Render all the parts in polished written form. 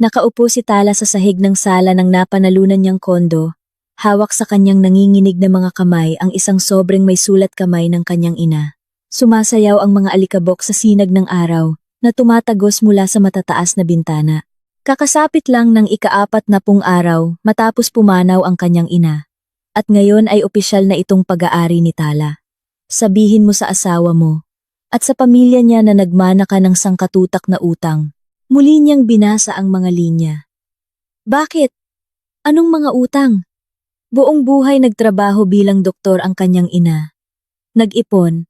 Nakaupo si Tala sa sahig ng sala ng napanalunan niyang kondo, hawak sa kanyang nanginginig na mga kamay ang isang sobrang may sulat kamay ng kanyang ina. Sumasayaw ang mga alikabok sa sinag ng araw na tumatagos mula sa matataas na bintana. Kakasapit lang ng ika-40 araw matapos pumanaw ang kanyang ina. At ngayon ay opisyal na itong pag-aari ni Tala. Sabihin mo sa asawa mo at sa pamilya niya na nagmana ka ng sangkatutak na utang. Muli niyang binasa ang mga linya. Bakit? Anong mga utang? Buong buhay nagtrabaho bilang doktor ang kanyang ina. Nag-ipon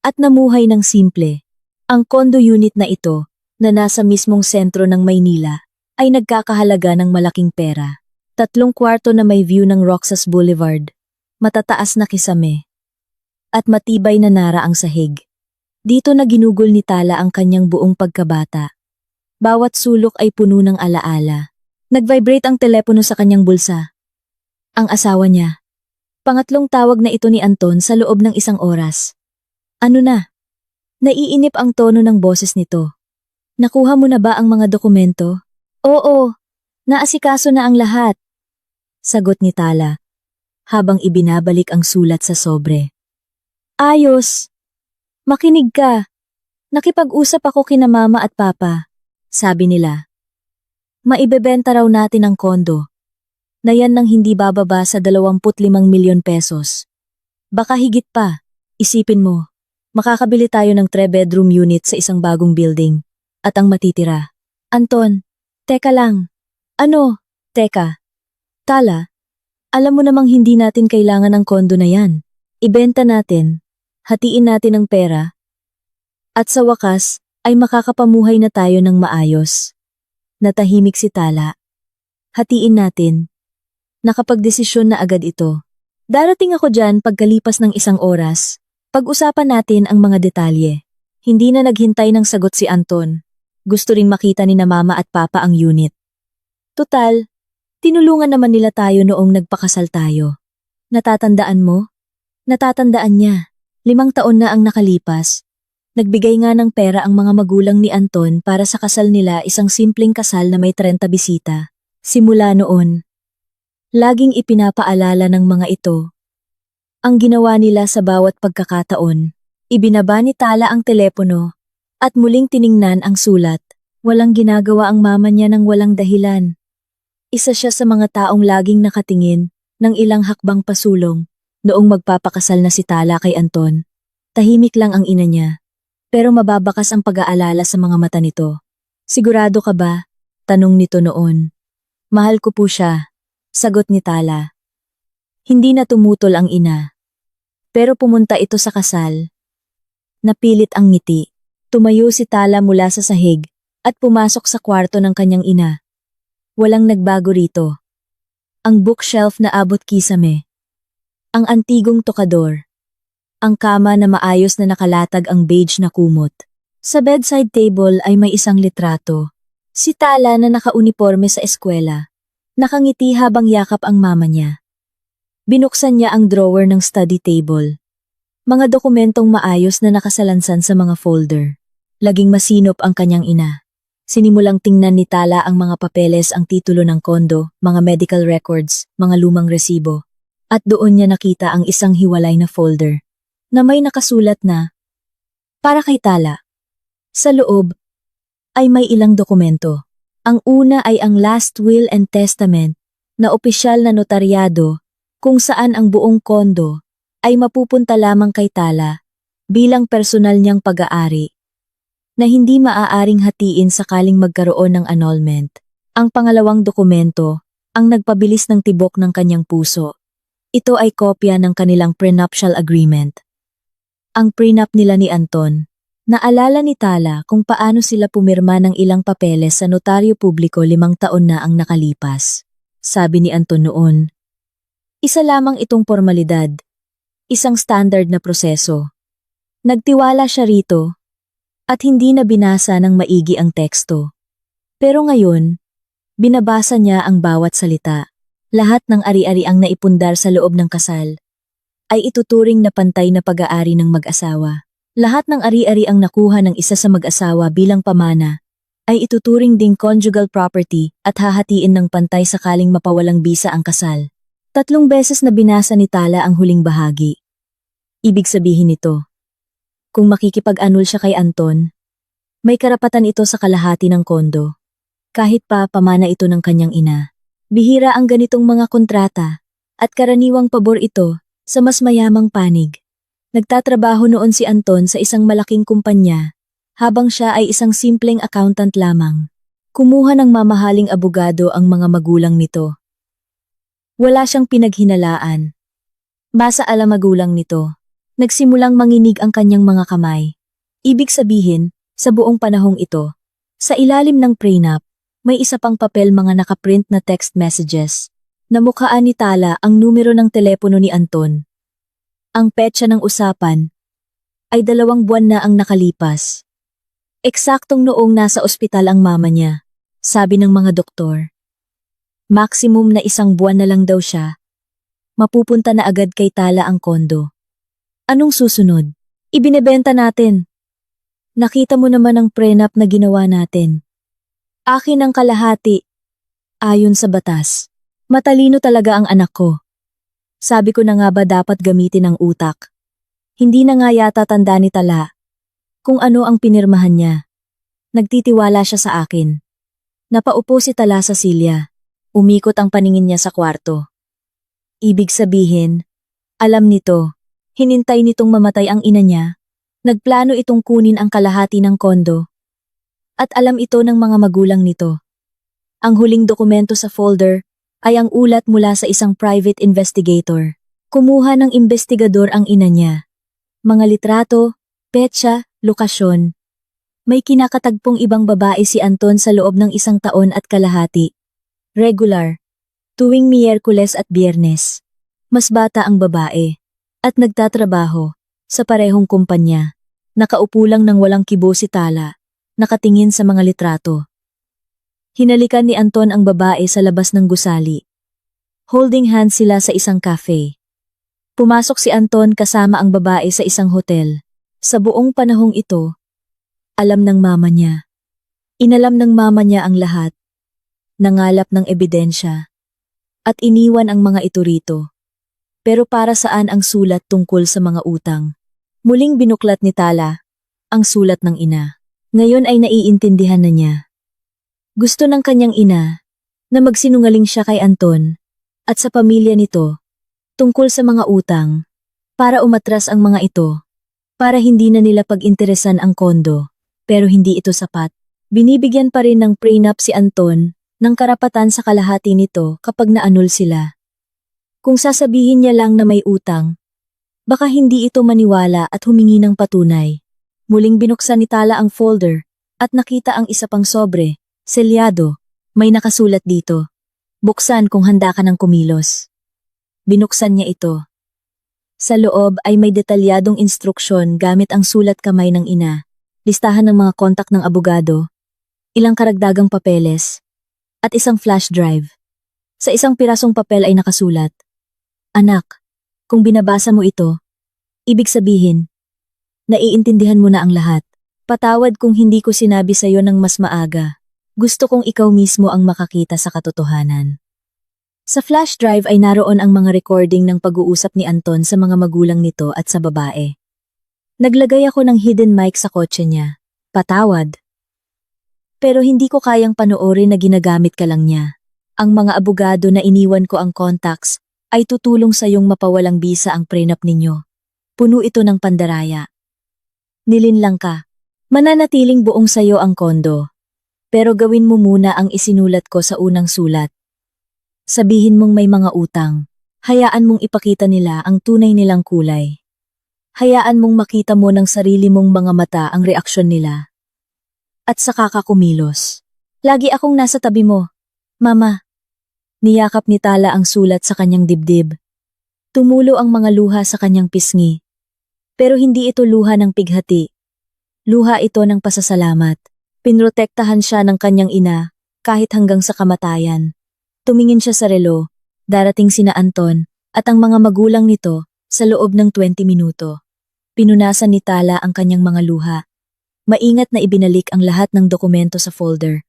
at namuhay ng simple. Ang condo unit na ito, na nasa mismong sentro ng Maynila, ay nagkakahalaga ng malaking pera. 3 kwarto na may view ng Roxas Boulevard, matataas na kisame, at matibay na nara ang sahig. Dito na ginugol ni Tala ang kanyang buong pagkabata. Bawat sulok ay puno ng alaala. Nag-vibrate ang telepono sa kanyang bulsa. Ang asawa niya. Pangatlong tawag na ito ni Anton sa loob ng 1 oras. Ano na? Naiinip ang tono ng boses nito. Nakuha mo na ba ang mga dokumento? Oo, naasikaso na ang lahat. Sagot ni Tala, habang ibinabalik ang sulat sa sobre. Ayos. Makinig ka. Nakipag-usap ako kina mama at papa. Sabi nila. Maibebenta raw natin ang kondo. Na yan nang hindi bababa sa 25 milyon pesos. Baka higit pa. Isipin mo. Makakabili tayo ng 3-bedroom unit sa isang bagong building. At ang matitira. Anton, teka lang. Ano? Teka. Tala, alam mo namang hindi natin kailangan ng kondo na yan. Ibenta natin. Hatiin natin ang pera. At sa wakas, ay makakapamuhay na tayo ng maayos. Natahimik si Tala. Hatiin natin. Nakapagdesisyon na agad ito. Darating ako dyan pagkalipas ng 1 oras. Pag-usapan natin ang mga detalye. Hindi na naghintay ng sagot si Anton. Gusto ring makita ni na mama at papa ang unit. Tutal, tinulungan naman nila tayo noong nagpakasal tayo. Natatandaan mo? Natatandaan niya. 5 taon na ang nakalipas. Nagbigay nga ng pera ang mga magulang ni Anton para sa kasal nila, isang simpleng kasal na may 30 bisita. Simula noon, laging ipinapaalala ng mga ito ang ginawa nila sa bawat pagkakataon. Ibinaba ni Tala ang telepono at muling tiningnan ang sulat. Walang ginagawa ang mama niya ng walang dahilan. Isa siya sa mga taong laging nakatingin ng ilang hakbang pasulong noong magpapakasal na si Tala kay Anton. Tahimik lang ang ina niya, pero mababakas ang pag-aalala sa mga mata nito. Sigurado ka ba? Tanong nito noon. Mahal ko po siya, sagot ni Tala. Hindi na tumutol ang ina. Pero pumunta ito sa kasal. Napilit ang ngiti. Tumayo si Tala mula sa sahig at pumasok sa kwarto ng kanyang ina. Walang nagbago rito. Ang bookshelf na abot kisame. Ang antigong tokador. Ang kama na maayos na nakalatag ang beige na kumot. Sa bedside table ay may isang litrato. Si Tala na nakauniporme sa eskwela. Nakangiti habang yakap ang mama niya. Binuksan niya ang drawer ng study table. Mga dokumentong maayos na nakasalansan sa mga folder. Laging masinop ang kanyang ina. Sinimulang tingnan ni Tala ang mga papeles, ang titulo ng kondo, mga medical records, mga lumang resibo. At doon niya nakita ang isang hiwalay na folder na may nakasulat na para kay Tala. Sa loob ay may ilang dokumento. Ang una ay ang last will and testament na opisyal na notaryado kung saan ang buong kondo ay mapupunta lamang kay Tala bilang personal niyang pag-aari na hindi maaaring hatiin sakaling magkaroon ng annulment. Ang pangalawang dokumento ang nagpabilis ng tibok ng kanyang puso. Ito ay kopya ng kanilang prenuptial agreement. Ang prenup nila ni Anton. Naalala ni Tala kung paano sila pumirma ng ilang papeles sa notaryo publiko 5 taon na ang nakalipas. Sabi ni Anton noon, isa lamang itong formalidad, isang standard na proseso. Nagtiwala siya rito at hindi na binasa ng maigi ang teksto. Pero ngayon, binabasa niya ang bawat salita. Lahat ng ari-ari ang naipundar sa loob ng kasal ay ituturing na pantay na pag-aari ng mag-asawa. Lahat ng ari-ari ang nakuha ng isa sa mag-asawa bilang pamana ay ituturing ding conjugal property at hahatiin ng pantay sakaling mapawalang bisa ang kasal. 3 beses na binasa ni Tala ang huling bahagi. Ibig sabihin nito, kung makikipag-annul siya kay Anton, may karapatan ito sa kalahati ng kondo. Kahit pa pamana ito ng kanyang ina. Bihira ang ganitong mga kontrata, at karaniwang pabor ito sa mas mayamang panig. Nagtatrabaho noon si Anton sa isang malaking kumpanya, habang siya ay isang simpleng accountant lamang. Kumuha ng mamahaling abogado ang mga magulang nito. Wala siyang pinaghinalaan. Basa ala magulang nito. Nagsimulang manginig ang kanyang mga kamay. Ibig sabihin, sa buong panahong ito, sa ilalim ng prenup, may isa pang papel mga nakaprint na text messages. Namukhaan ni Tala ang numero ng telepono ni Anton. Ang petsa ng usapan ay 2 buwan na ang nakalipas. Eksaktong noong nasa ospital ang mama niya, sabi ng mga doktor. Maximum na 1 buwan na lang daw siya. Mapupunta na agad kay Tala ang kondo. Anong susunod? Ibinebenta natin. Nakita mo naman ang prenup na ginawa natin. Akin ang kalahati. Ayon sa batas. Matalino talaga ang anak ko. Sabi ko na nga ba dapat gamitin ang utak. Hindi na nga yata tanda ni Tala kung ano ang pinirmahan niya. Nagtitiwala siya sa akin. Napaupo si Tala sa silya. Umikot ang paningin niya sa kwarto. Ibig sabihin, alam nito, hinintay nitong mamatay ang ina niya, nagplano itong kunin ang kalahati ng kondo. At alam ito ng mga magulang nito. Ang huling dokumento sa folder ay ang ulat mula sa isang private investigator. Kumuha ng investigador ang ina niya. Mga litrato, petsa, lokasyon. May kinakatagpong ibang babae si Anton sa loob ng 1 taon at kalahati. Regular, tuwing Miyerkules at Biyernes. Mas bata ang babae, at nagtatrabaho sa parehong kumpanya. Nakaupo lang ng walang kibo si Tala, nakatingin sa mga litrato. Hinalikan ni Anton ang babae sa labas ng gusali. Holding hands sila sa isang cafe. Pumasok si Anton kasama ang babae sa isang hotel. Sa buong panahong ito, alam ng mama niya. Inalam ng mama niya ang lahat. Nangalap ng ebidensya, at iniwan ang mga ito rito. Pero para saan ang sulat tungkol sa mga utang? Muling binuklat ni Tala ang sulat ng ina. Ngayon ay naiintindihan na niya. Gusto ng kanyang ina na magsinungaling siya kay Anton at sa pamilya nito tungkol sa mga utang para umatras ang mga ito, para hindi na nila pag-interesan ang kondo. Pero hindi ito sapat. Binibigyan pa rin ng prenup si Anton ng karapatan sa kalahati nito kapag na-annul sila. Kung sasabihin niya lang na may utang, baka hindi ito maniwala at humingi ng patunay. Muling binuksan ni Tala ang folder at nakita ang isa pang sobre, selyado. May nakasulat dito. Buksan kung handa ka ng kumilos. Binuksan niya ito. Sa loob ay may detalyadong instruksyon gamit ang sulat kamay ng ina, listahan ng mga kontak ng abogado, ilang karagdagang papeles, at isang flash drive. Sa isang pirasong papel ay nakasulat, Anak, kung binabasa mo ito, ibig sabihin, naiintindihan mo na ang lahat. Patawad kung hindi ko sinabi sa iyo ng mas maaga. Gusto kong ikaw mismo ang makakita sa katotohanan. Sa flash drive ay naroon ang mga recording ng pag-uusap ni Anton sa mga magulang nito at sa babae. Naglagay ako ng hidden mic sa kotse niya. Patawad. Pero hindi ko kayang panoorin na ginagamit ka lang niya. Ang mga abogado na iniwan ko ang contacts ay tutulong sa iyong mapawalang bisa ang prenup ninyo. Puno ito ng pandaraya. Nilinlang ka. Mananatiling buong sayo ang kondo. Pero gawin mo muna ang isinulat ko sa unang sulat. Sabihin mong may mga utang. Hayaan mong ipakita nila ang tunay nilang kulay. Hayaan mong makita mo ng sarili mong mga mata ang reaksyon nila. At saka ka kumilos. Lagi akong nasa tabi mo. Mama. Niyakap ni Tala ang sulat sa kanyang dibdib. Tumulo ang mga luha sa kanyang pisngi. Pero hindi ito luha ng pighati. Luha ito ng pasasalamat. Pinrotektahan siya ng kanyang ina, kahit hanggang sa kamatayan. Tumingin siya sa relo, darating sina Anton, at ang mga magulang nito, sa loob ng 20 minuto. Pinunasan ni Tala ang kanyang mga luha. Maingat na ibinalik ang lahat ng dokumento sa folder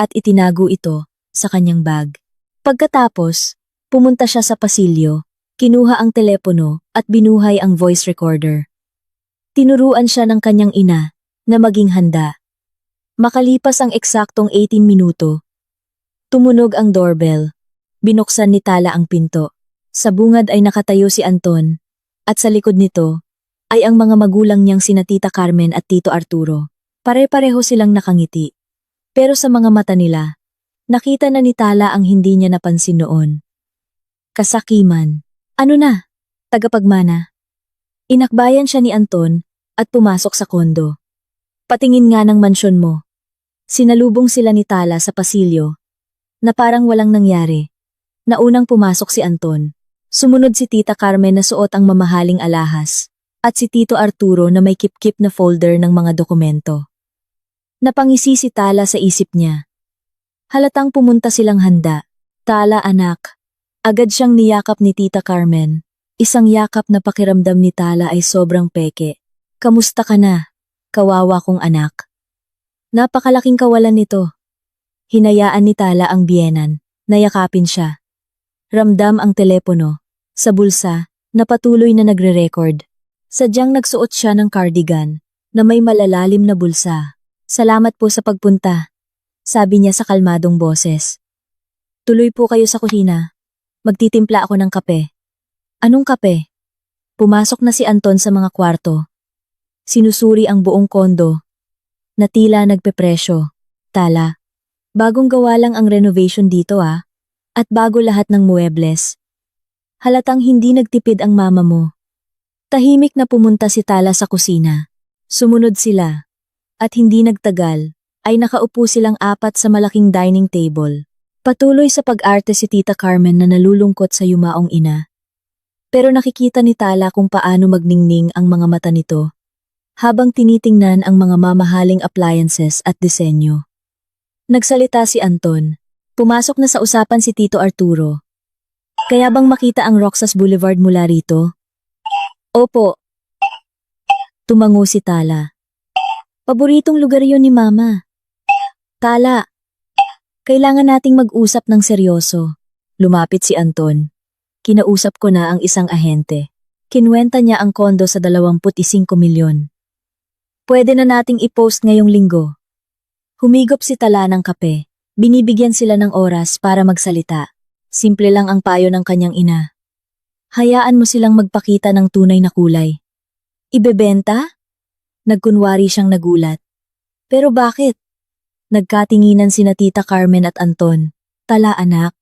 at itinago ito sa kanyang bag. Pagkatapos, pumunta siya sa pasilyo, kinuha ang telepono at binuhay ang voice recorder. Tinuruan siya ng kanyang ina na maging handa. Makalipas ang eksaktong 18 minuto, tumunog ang doorbell. Binuksan ni Tala ang pinto. Sa bungad ay nakatayo si Anton, at sa likod nito ay ang mga magulang niyang sina Tita Carmen at Tito Arturo. Pare-pareho silang nakangiti. Pero sa mga mata nila, nakita na ni Tala ang hindi niya napansin noon. Kasakiman. Ano na? Tagapagmana. Inakbayan siya ni Anton at pumasok sa kondo. Patingin nga ng mansyon mo. Sinalubong sila ni Tala sa pasilyo na parang walang nangyari. Naunang pumasok si Anton. Sumunod si Tita Carmen na suot ang mamahaling alahas at si Tito Arturo na may kip-kip na folder ng mga dokumento. Napangisi si Tala sa isip niya. Halatang pumunta silang handa. Tala anak. Agad siyang niyakap ni Tita Carmen. Isang yakap na pakiramdam ni Tala ay sobrang peke. Kamusta ka na? Kawawa kong anak. Napakalaking kawalan nito. Hinayaan ni Tala ang biyenan. Nayakapin siya. Ramdam ang telepono. Sa bulsa, na patuloy na nagre-record. Sadyang nagsuot siya ng cardigan na may malalalim na bulsa. Salamat po sa pagpunta, sabi niya sa kalmadong boses. Tuloy po kayo sa kusina. Magtitimpla ako ng kape. Anong kape? Pumasok na si Anton sa mga kwarto. Sinusuri ang buong kondo. Na tila nagpepresyo. Tala, bagong gawa lang ang renovation dito ah. At bago lahat ng muebles. Halatang hindi nagtipid ang mama mo. Tahimik na pumunta si Tala sa kusina. Sumunod sila. At hindi nagtagal, ay nakaupo silang apat sa malaking dining table. Patuloy sa pag-arte si Tita Carmen na nalulungkot sa yumaong ina. Pero nakikita ni Tala kung paano magningning ang mga mata nito habang tinitingnan ang mga mamahaling appliances at disenyo. Nagsalita si Anton. Pumasok na sa usapan si Tito Arturo. Kaya bang makita ang Roxas Boulevard mula rito? Opo. Tumango si Tala. Paboritong lugar yon ni Mama. Tala, kailangan nating mag-usap ng seryoso. Lumapit si Anton. Kinausap ko na ang isang ahente. Kinuwenta niya ang kondo sa 25 milyon. Pwede na nating i-post ngayong linggo. Humigop si Tala ng kape. Binibigyan sila ng oras para magsalita. Simple lang ang payo ng kanyang ina. Hayaan mo silang magpakita ng tunay na kulay. Ibebenta? Nagkunwari siyang nagulat. Pero bakit? Nagkatinginan sina Tita Carmen at Anton. Tala anak,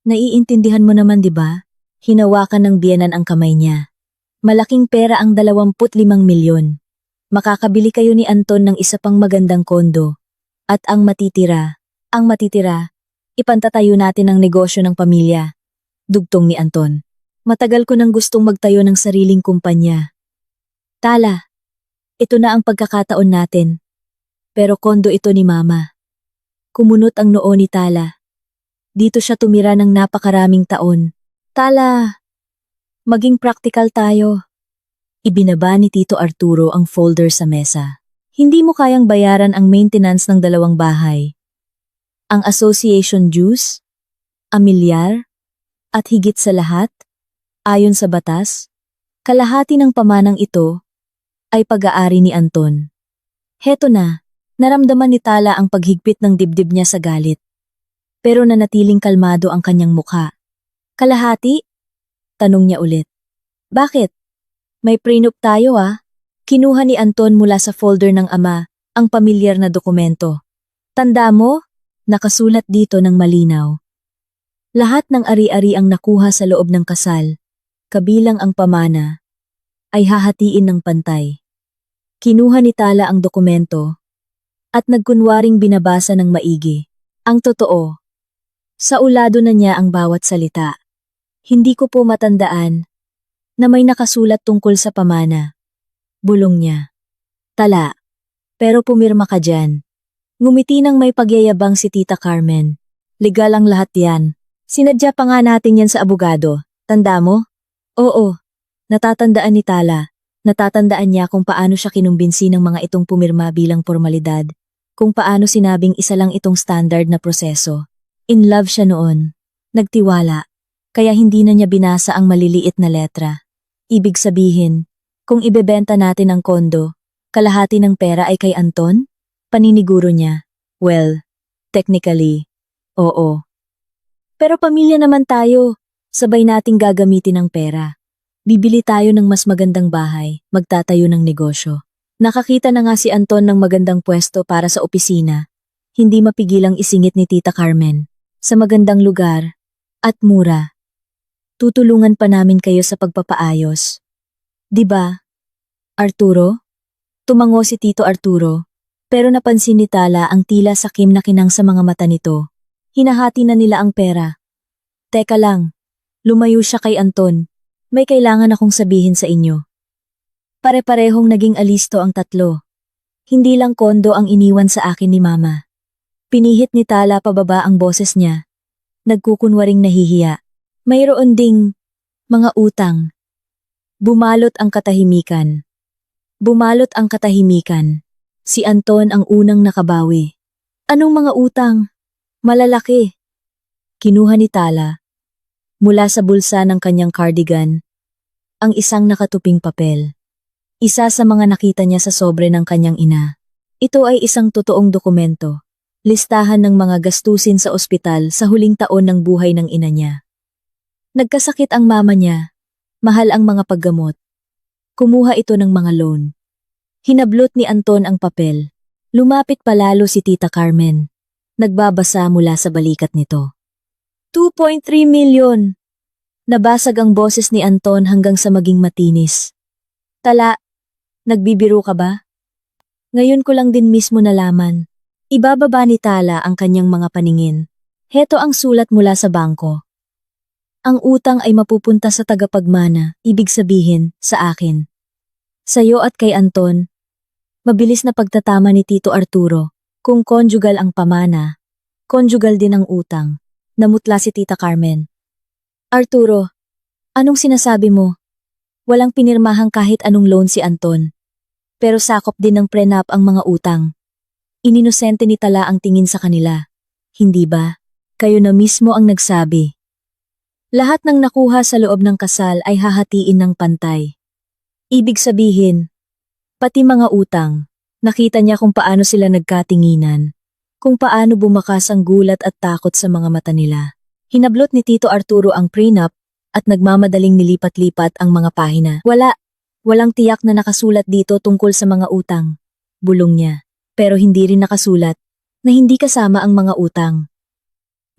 naiintindihan mo naman 'di ba? Hinawakan ng biyenan ang kamay niya. Malaking pera ang 25 milyon. Makakabili kayo ni Anton ng isa pang magandang kondo. At ang matitira, ipantatayo natin ang negosyo ng pamilya. Dugtong ni Anton. Matagal ko nang gustong magtayo ng sariling kumpanya. Tala, ito na ang pagkakataon natin. Pero kondo ito ni Mama. Kumunot ang noo ni Tala. Dito siya tumira ng napakaraming taon. Tala, maging practical tayo. Ibinaba ni Tito Arturo ang folder sa mesa. Hindi mo kayang bayaran ang maintenance ng 2 bahay. Ang association dues, amilyar, at higit sa lahat, ayon sa batas, kalahati ng pamanang ito ay pag-aari ni Anton. Heto na, naramdaman ni Tala ang paghigpit ng dibdib niya sa galit. Pero nanatiling kalmado ang kanyang mukha. Kalahati? Tanong niya ulit. Bakit? May prenup tayo ah. Kinuha ni Anton mula sa folder ng ama ang pamilyar na dokumento. Tanda mo? Nakasulat dito ng malinaw. Lahat ng ari-ari ang nakuha sa loob ng kasal, kabilang ang pamana, ay hahatiin ng pantay. Kinuha ni Tala ang dokumento at nagkunwaring binabasa ng maigi. Ang totoo, sa ulado na niya ang bawat salita. Hindi ko po matandaan na may nakasulat tungkol sa pamana. Bulong niya. Tala, pero pumirma ka dyan. Ngumiti ng may pagyayabang si Tita Carmen. Legal ang lahat yan. Sinadya pa nga natin yan sa abogado. Tanda mo? Oo, natatandaan ni Tala. Natatandaan niya kung paano siya kinumbinsi ng mga itong pumirma bilang formalidad, kung paano sinabing isa lang itong standard na proseso. In love siya noon. Nagtiwala. Kaya hindi na niya binasa ang maliliit na letra. Ibig sabihin, kung ibebenta natin ang kondo, kalahati ng pera ay kay Anton? Paniniguro niya. Well, technically, oo. Pero pamilya naman tayo, sabay nating gagamitin ang pera. Bibili tayo ng mas magandang bahay, magtatayo ng negosyo. Nakakita na nga si Anton ng magandang pwesto para sa opisina. Hindi mapigilang isingit ni Tita Carmen. Sa magandang lugar, at mura. Tutulungan pa namin kayo sa pagpapaayos. 'Di ba, Arturo? Tumango si Tito Arturo, pero napansin ni Tala ang tila sakim na kinang sa mga mata nito. Hinahati na nila ang pera. Teka lang, lumayo siya kay Anton. May kailangan akong sabihin sa inyo. Pare-parehong naging alisto ang tatlo. Hindi lang kondo ang iniwan sa akin ni Mama. Pinihit ni Tala pababa ang boses niya. Nagkukunwaring nahihiya. Mayroon ding mga utang. Bumalot ang katahimikan. Bumalot ang katahimikan. Si Anton ang unang nakabawi. Anong mga utang? Malalaki. Kinuha ni Tala. Mula sa bulsa ng kanyang cardigan, ang isang nakatuping papel. Isa sa mga nakita niya sa sobre ng kanyang ina. Ito ay isang totoong dokumento. Listahan ng mga gastusin sa ospital sa huling taon ng buhay ng ina niya. Nagkasakit ang mama niya. Mahal ang mga paggamot. Kumuha ito ng mga loan. Hinablot ni Anton ang papel. Lumapit palalo si Tita Carmen. Nagbabasa mula sa balikat nito. 2.3 million. Nabasag ang boses ni Anton hanggang sa maging matinis. Tala, nagbibiro ka ba? Ngayon ko lang din mismo nalaman. Ibababa ni Tala ang kanyang mga paningin. Heto ang sulat mula sa bangko. Ang utang ay mapupunta sa tagapagmana, ibig sabihin, sa akin. Sa'yo at kay Anton. Mabilis na pagtatama ni Tito Arturo. Kung conjugal ang pamana, conjugal din ang utang. Namutla si Tita Carmen. Arturo, anong sinasabi mo? Walang pinirmahang kahit anong loan si Anton. Pero sakop din ng prenup ang mga utang. Ininosente ni Tala ang tingin sa kanila. Hindi ba? Kayo na mismo ang nagsabi. Lahat ng nakuha sa loob ng kasal ay hahatiin ng pantay. Ibig sabihin, pati mga utang, nakita niya kung paano sila nagkatinginan, kung paano bumakas ang gulat at takot sa mga mata nila. Hinablot ni Tito Arturo ang prenup at nagmamadaling nilipat-lipat ang mga pahina. Walang tiyak na nakasulat dito tungkol sa mga utang. Bulong niya. Pero hindi rin nakasulat na hindi kasama ang mga utang.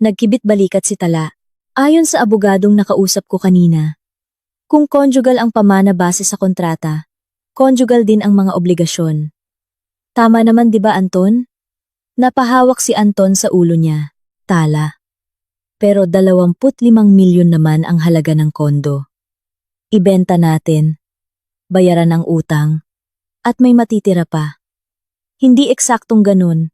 Nagkibit balikat si Tala. Ayon sa abogadong nakausap ko kanina, kung conjugal ang pamana base sa kontrata, conjugal din ang mga obligasyon. Tama naman 'di ba Anton? Napahawak si Anton sa ulo niya. Tala. Pero 25 milyon naman ang halaga ng kondo. Ibenta natin, bayaran ang utang, at may matitira pa. Hindi eksaktong ganun.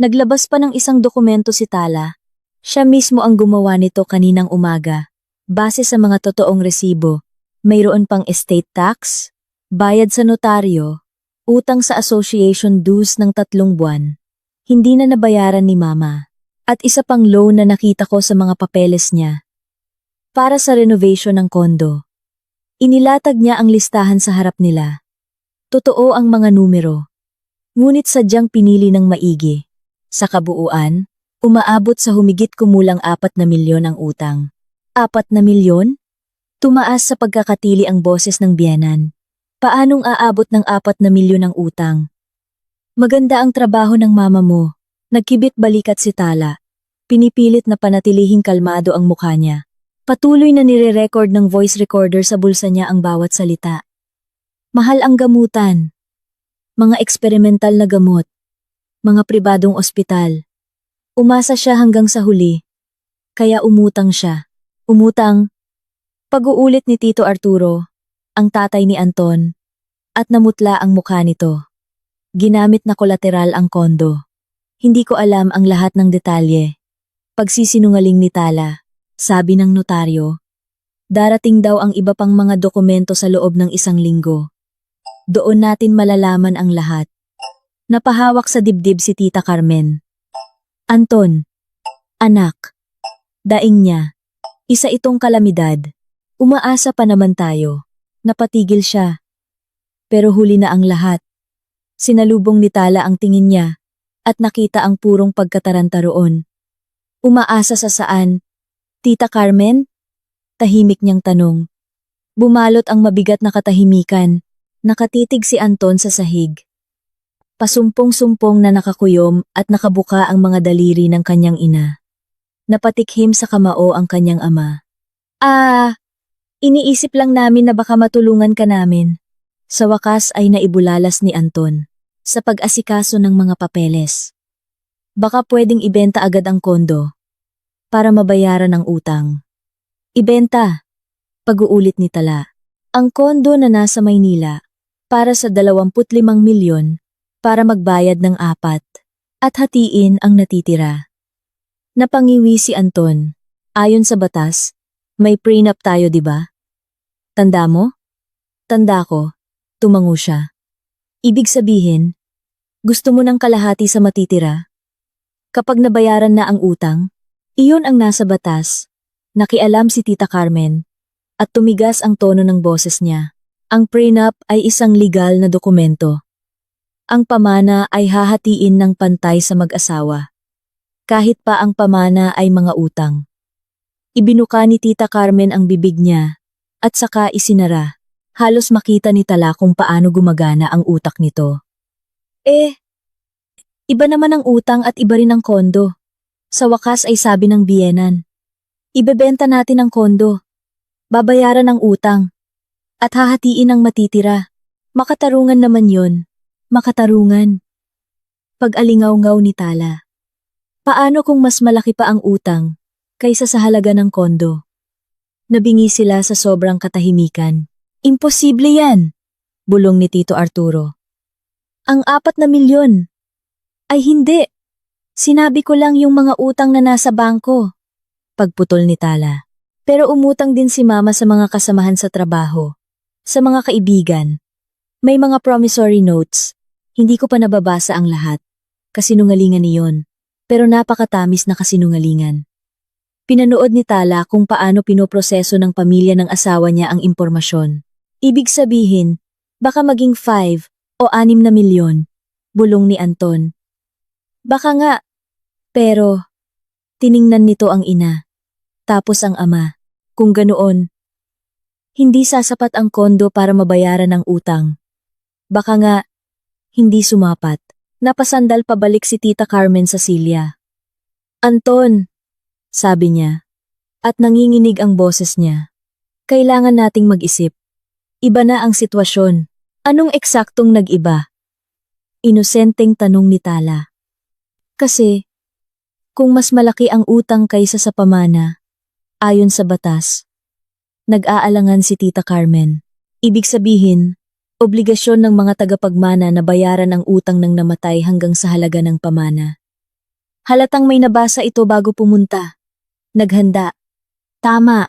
Naglabas pa ng isang dokumento si Tala. Siya mismo ang gumawa nito kaninang umaga. Base sa mga totoong resibo, mayroon pang estate tax, bayad sa notaryo, utang sa association dues ng 3 buwan. Hindi na nabayaran ni Mama. At isa pang loan na nakita ko sa mga papeles niya. Para sa renovation ng kondo. Inilatag niya ang listahan sa harap nila. Totoo ang mga numero. Ngunit sadyang pinili ng maigi. Sa kabuuan, umaabot sa humigit kumulang 4 na milyon ang utang. 4 na milyon? Tumaas sa pagkakatili ang boses ng biyenan. Paanong aabot ng 4 na milyon ang utang? Maganda ang trabaho ng mama mo. Nagkibit balikat si Tala. Pinipilit na panatilihing kalmado ang mukha niya. Patuloy na nire-record ng voice recorder sa bulsa niya ang bawat salita. Mahal ang gamutan. Mga eksperimental na gamot. Mga pribadong ospital. Umasa siya hanggang sa huli. Kaya umutang siya. Umutang. Pag-uulit ni Tito Arturo, ang tatay ni Anton, at namutla ang mukha nito. Ginamit na kolateral ang kondo. Hindi ko alam ang lahat ng detalye. Pagsisinungaling ni Tala, sabi ng notaryo. Darating daw ang iba pang mga dokumento sa loob ng 1 linggo. Doon natin malalaman ang lahat. Napahawak sa dibdib si Tita Carmen. Anton, anak, daing niya. Isa itong kalamidad. Umaasa pa naman tayo. Napatigil siya. Pero huli na ang lahat. Sinalubong ni Tala ang tingin niya at nakita ang purong pagkataranta roon. Umaasa sa saan? Tita Carmen? Tahimik niyang tanong. Bumalot ang mabigat na katahimikan. Nakatitig si Anton sa sahig. Pasumpong-sumpong na nakakuyom at nakabuka ang mga daliri ng kanyang ina. Napatikhim sa kamao ang kanyang ama. Iniisip lang namin na baka matulungan ka namin. Sa wakas ay naibulalas ni Anton sa pag-asikaso ng mga papeles. Baka pwedeng ibenta agad ang kondo para mabayaran ang utang. Ibenta, pag-uulit ni Tala. Ang kondo na nasa Maynila para sa 25 milyon para magbayad ng 4 at hatiin ang natitira. Napangiwi si Anton. Ayon sa batas, may prenup tayo, di ba? Tanda mo? Tanda ko. Tumango siya. Ibig sabihin, gusto mo ng kalahati sa matitira? Kapag nabayaran na ang utang, iyon ang nasa batas. Nakialam si Tita Carmen at tumigas ang tono ng boses niya. Ang prenup ay isang legal na dokumento. Ang pamana ay hahatiin ng pantay sa mag-asawa. Kahit pa ang pamana ay mga utang. Ibinuka ni Tita Carmen ang bibig niya at saka isinara. Halos makita ni Tala kung paano gumagana ang utak nito. Iba naman ang utang at iba rin ang kondo. Sa wakas ay sabi ng biyenan. Ibebenta natin ang kondo. Babayaran ang utang. At hahatiin ang matitira. Makatarungan naman yon. Makatarungan. Pag-alingaw-ngaw ni Tala. Paano kung mas malaki pa ang utang kaysa sa halaga ng kondo? Nabingi sila sa sobrang katahimikan. Imposible yan, bulong ni Tito Arturo. Ang 4 na milyon. Ay hindi. Sinabi ko lang yung mga utang na nasa bangko. Pagputol ni Tala. Pero umutang din si Mama sa mga kasamahan sa trabaho. Sa mga kaibigan. May mga promissory notes. Hindi ko pa nababasa ang lahat. Kasinungalingan niyon. Pero napakatamis na kasinungalingan. Pinanood ni Tala kung paano pinoproseso ng pamilya ng asawa niya ang impormasyon. Ibig sabihin, baka maging 5 o 6 na milyon, bulong ni Anton. Baka nga, pero tiningnan nito ang ina. Tapos ang ama. Kung ganoon, hindi sasapat ang kondo para mabayaran ang utang. Baka nga, hindi sumapat. Napasandal pabalik si Tita Carmen sa silya. Anton, sabi niya, at nanginginig ang boses niya. Kailangan nating mag-isip. Iba na ang sitwasyon. Anong eksaktong nag-iba? Inosenteng tanong ni Tala. Kasi, kung mas malaki ang utang kaysa sa pamana, ayon sa batas, nag-aalangan si Tita Carmen. Ibig sabihin, obligasyon ng mga tagapagmana na bayaran ang utang ng namatay hanggang sa halaga ng pamana. Halatang may nabasa ito bago pumunta. Naghanda. Tama.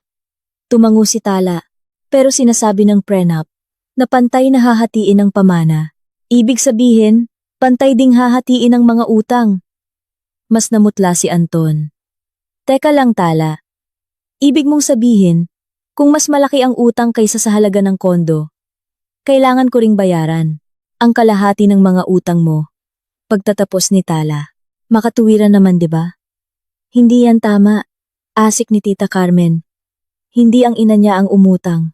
Tumango si Tala. Pero sinasabi ng prenup na pantay na hahatiin ang pamana. Ibig sabihin, pantay ding hahatiin ang mga utang. Mas namutla si Anton. Teka lang, Tala. Ibig mong sabihin, kung mas malaki ang utang kaysa sa halaga ng kondo, kailangan ko ring bayaran ang kalahati ng mga utang mo. Pagtatapos ni Tala. Makatuwiran naman, 'di ba? Hindi yan tama. Asik ni Tita Carmen. Hindi ang ina niya ang umutang.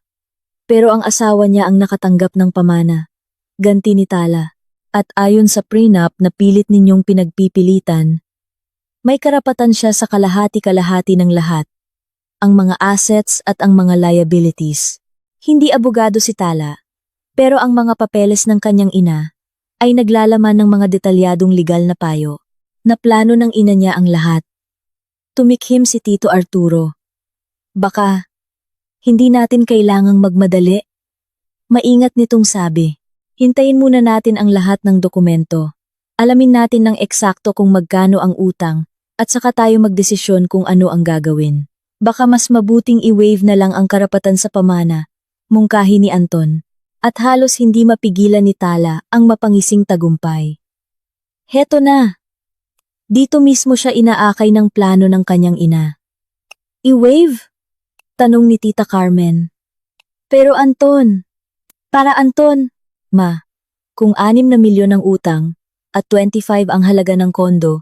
Pero ang asawa niya ang nakatanggap ng pamana. Ganti ni Tala. At ayon sa prenup na pilit ninyong pinagpipilitan, may karapatan siya sa kalahati-kalahati ng lahat. Ang mga assets at ang mga liabilities. Hindi abogado si Tala. Pero ang mga papeles ng kanyang ina ay naglalaman ng mga detalyadong legal na payo na plano ng ina niya ang lahat. Tumikhim si Tito Arturo. Baka, hindi natin kailangang magmadali. Maingat nitong sabi. Hintayin muna natin ang lahat ng dokumento. Alamin natin ng eksakto kung magkano ang utang at saka tayo magdesisyon kung ano ang gagawin. Baka mas mabuting i-waive na lang ang karapatan sa pamana, mungkahi ni Anton. at halos hindi mapigilan ni Tala ang mapangising tagumpay. Heto na! Dito mismo siya inaakay ng plano ng kanyang ina. I-wave? Tanong ni Tita Carmen. Pero Anton, para Anton, Ma, kung 6 na milyon ang utang at 25 ang halaga ng kondo,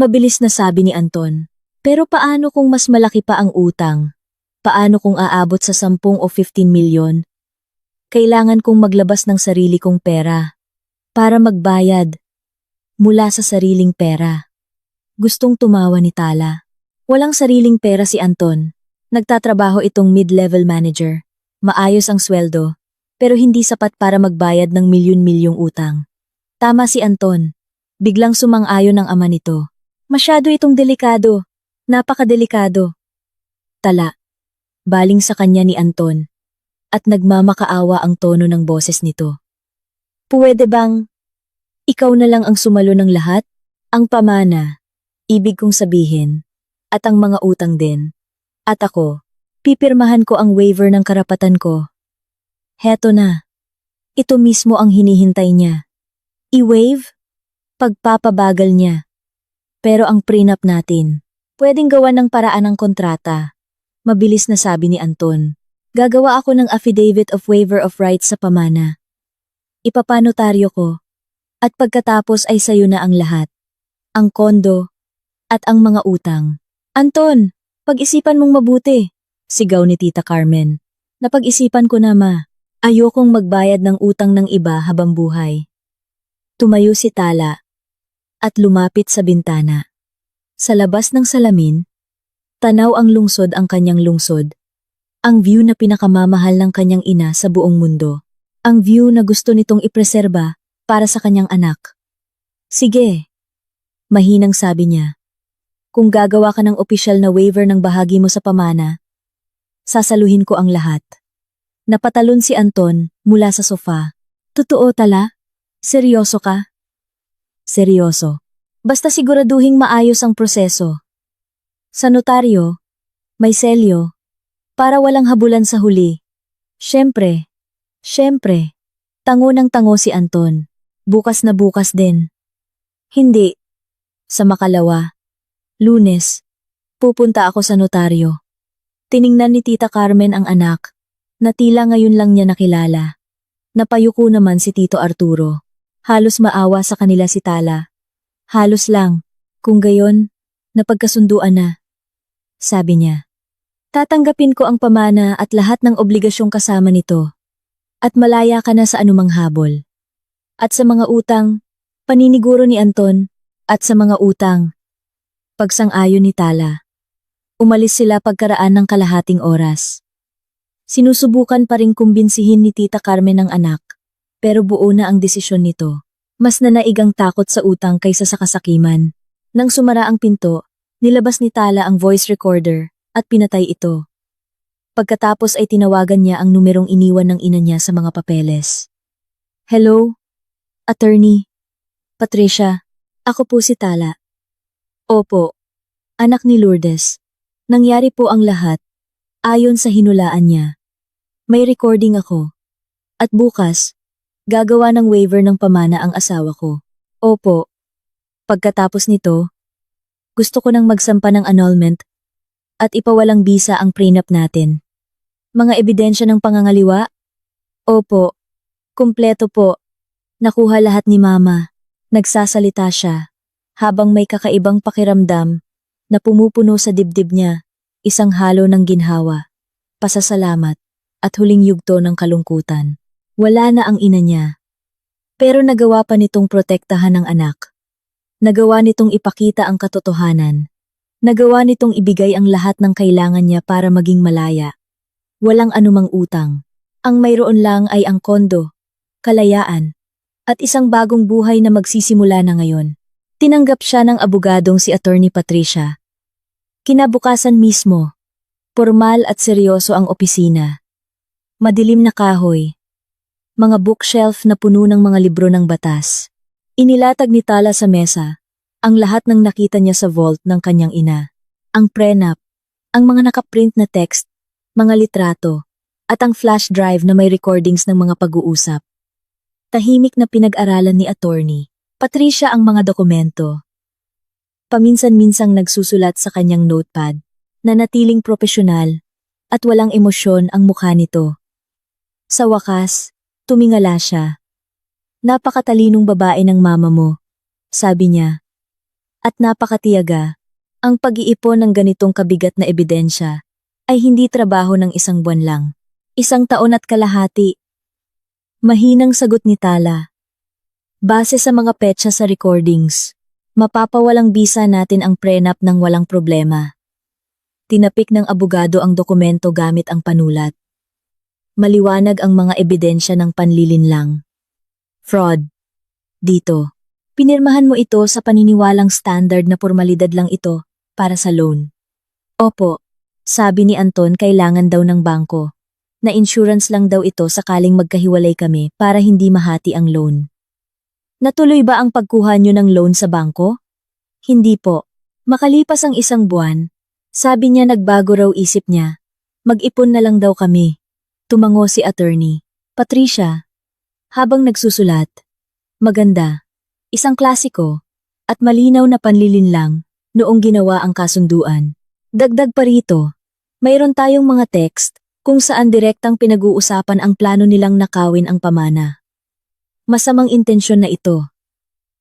mabilis na sabi ni Anton. Pero paano kung mas malaki pa ang utang? Paano kung aabot sa 10 o 15 milyon? Kailangan kong maglabas ng sarili kong pera para magbayad mula sa sariling pera. Gustong tumawa ni Tala. Walang sariling pera si Anton. Nagtatrabaho itong mid-level manager. Maayos ang sweldo, pero hindi sapat para magbayad ng milyon-milyong utang. Tama si Anton. Biglang sumang-ayon ang ama nito. Masyado itong delikado. Napakadelikado. Tala. Baling sa kanya ni Anton. At nagmamakaawa ang tono ng boses nito. Puwede bang ikaw na lang ang sumalo ng lahat? Ang pamana, ibig kong sabihin, at ang mga utang din. At ako, pipirmahan ko ang waiver ng karapatan ko. Heto na. Ito mismo ang hinihintay niya. I-waive? Pagpapabagal niya. Pero ang prenup natin, pwedeng gawan ng paraan ng kontrata. Mabilis na sabi ni Anton. Gagawa ako ng affidavit of waiver of rights sa pamana. Ipapanotaryo ko. At pagkatapos ay sayo na ang lahat. Ang kondo at ang mga utang. Anton, pag-isipan mong mabuti. Sigaw ni Tita Carmen. Napag-isipan ko na, Ma. Ayokong magbayad ng utang ng iba habang buhay. Tumayo si Tala at lumapit sa bintana. Sa labas ng salamin, tanaw ang lungsod ang kanyang lungsod. Ang view na pinakamamahal ng kanyang ina sa buong mundo. Ang view na gusto nitong ipreserba para sa kanyang anak. Sige, mahinang sabi niya. Kung gagawa ka ng opisyal na waiver ng bahagi mo sa pamana, sasaluhin ko ang lahat. Napatalon si Anton mula sa sofa. Totoo, Tala? Seryoso ka? Seryoso. Basta siguraduhing maayos ang proseso. Sa notaryo, may selyo, para walang habulan sa huli. Siyempre, tango ng tango si Anton. Bukas na bukas din. Hindi. Sa makalawa, Lunes, pupunta ako sa notaryo. Tiningnan ni Tita Carmen ang anak, na tila ngayon lang niya nakilala. Napayuko naman si Tito Arturo. Halos maawa sa kanila si Tala. Halos lang, kung gayon, napagkasunduan na. Sabi niya. Tatanggapin ko ang pamana at lahat ng obligasyong kasama nito. At malaya ka na sa anumang habol. At sa mga utang, paniniguro ni Anton, at sa mga utang, pagsang-ayon ni Tala. Umalis sila pagkaraan ng kalahating oras. Sinusubukan pa ring kumbinsihin ni Tita Carmen ang anak, pero buo na ang desisyon nito. Mas nanaig ang takot sa utang kaysa sa kasakiman. Nang sumara ang pinto, nilabas ni Tala ang voice recorder at pinatay ito. Pagkatapos ay tinawagan niya ang numerong iniwan ng ina niya sa mga papeles. Hello? Attorney? Patricia? Ako po si Tala. Opo. Anak ni Lourdes. Nangyari po ang lahat. Ayon sa hinulaan niya. May recording ako. At bukas, gagawa ng waiver ng pamana ang asawa ko. Opo. Pagkatapos nito, gusto ko nang magsampa ng annulment at ipawalang bisa ang prenup natin. Mga ebidensya ng pangangaliwa? Opo. Kumpleto po. Nakuha lahat ni Mama. Nagsasalita siya, habang may kakaibang pakiramdam na pumupuno sa dibdib niya, isang halo ng ginhawa, pasasalamat, at huling yugto ng kalungkutan. Wala na ang ina niya. Pero nagawa pa nitong protektahan ang anak. Nagawa nitong ipakita ang katotohanan. Nagawa nitong ibigay ang lahat ng kailangan niya para maging malaya. Walang anumang utang. Ang mayroon lang ay ang kondo, kalayaan, at isang bagong buhay na magsisimula na ngayon. Tinanggap siya ng abogadong si Attorney Patricia. Kinabukasan mismo, formal at seryoso ang opisina. Madilim na kahoy. Mga bookshelf na puno ng mga libro ng batas. Inilatag ni Tala sa mesa ang lahat ng nakita niya sa vault ng kanyang ina. Ang prenup, ang mga nakaprint na text, mga litrato, at ang flash drive na may recordings ng mga pag-uusap. Tahimik na pinag-aralan ni attorney Patricia ang mga dokumento. Paminsan-minsang nagsusulat sa kanyang notepad, nanatiling propesyonal at walang emosyon ang mukha nito. Sa wakas, tumingala siya. Napakatalinong babae ng mama mo, sabi niya. At napakatiyaga, ang pag-iipon ng ganitong kabigat na ebidensya ay hindi trabaho ng isang buwan lang. 1 taon at kalahati. Mahinang sagot ni Tala. Base sa mga petsa sa recordings, mapapawalang bisa natin ang prenup ng walang problema. Tinapik ng abogado ang dokumento gamit ang panulat. Maliwanag ang mga ebidensya ng panlilinlang. Fraud. Dito. Pinirmahan mo ito sa paniniwalang standard na formalidad lang ito para sa loan. Opo, sabi ni Anton kailangan daw ng bangko. Na insurance lang daw ito sakaling magkahiwalay kami para hindi mahati ang loan. Natuloy ba ang pagkuha nyo ng loan sa bangko? Hindi po. Makalipas ang 1 buwan, sabi niya nagbago raw isip niya. Mag-ipon na lang daw kami. Tumango si attorney Patricia. Habang nagsusulat. Maganda. Isang klasiko. At malinaw na panlilinlang noong ginawa ang kasunduan. Dagdag pa rito, mayroon tayong mga text kung saan direktang pinag-uusapan ang plano nilang nakawin ang pamana. Masamang intensyon na ito.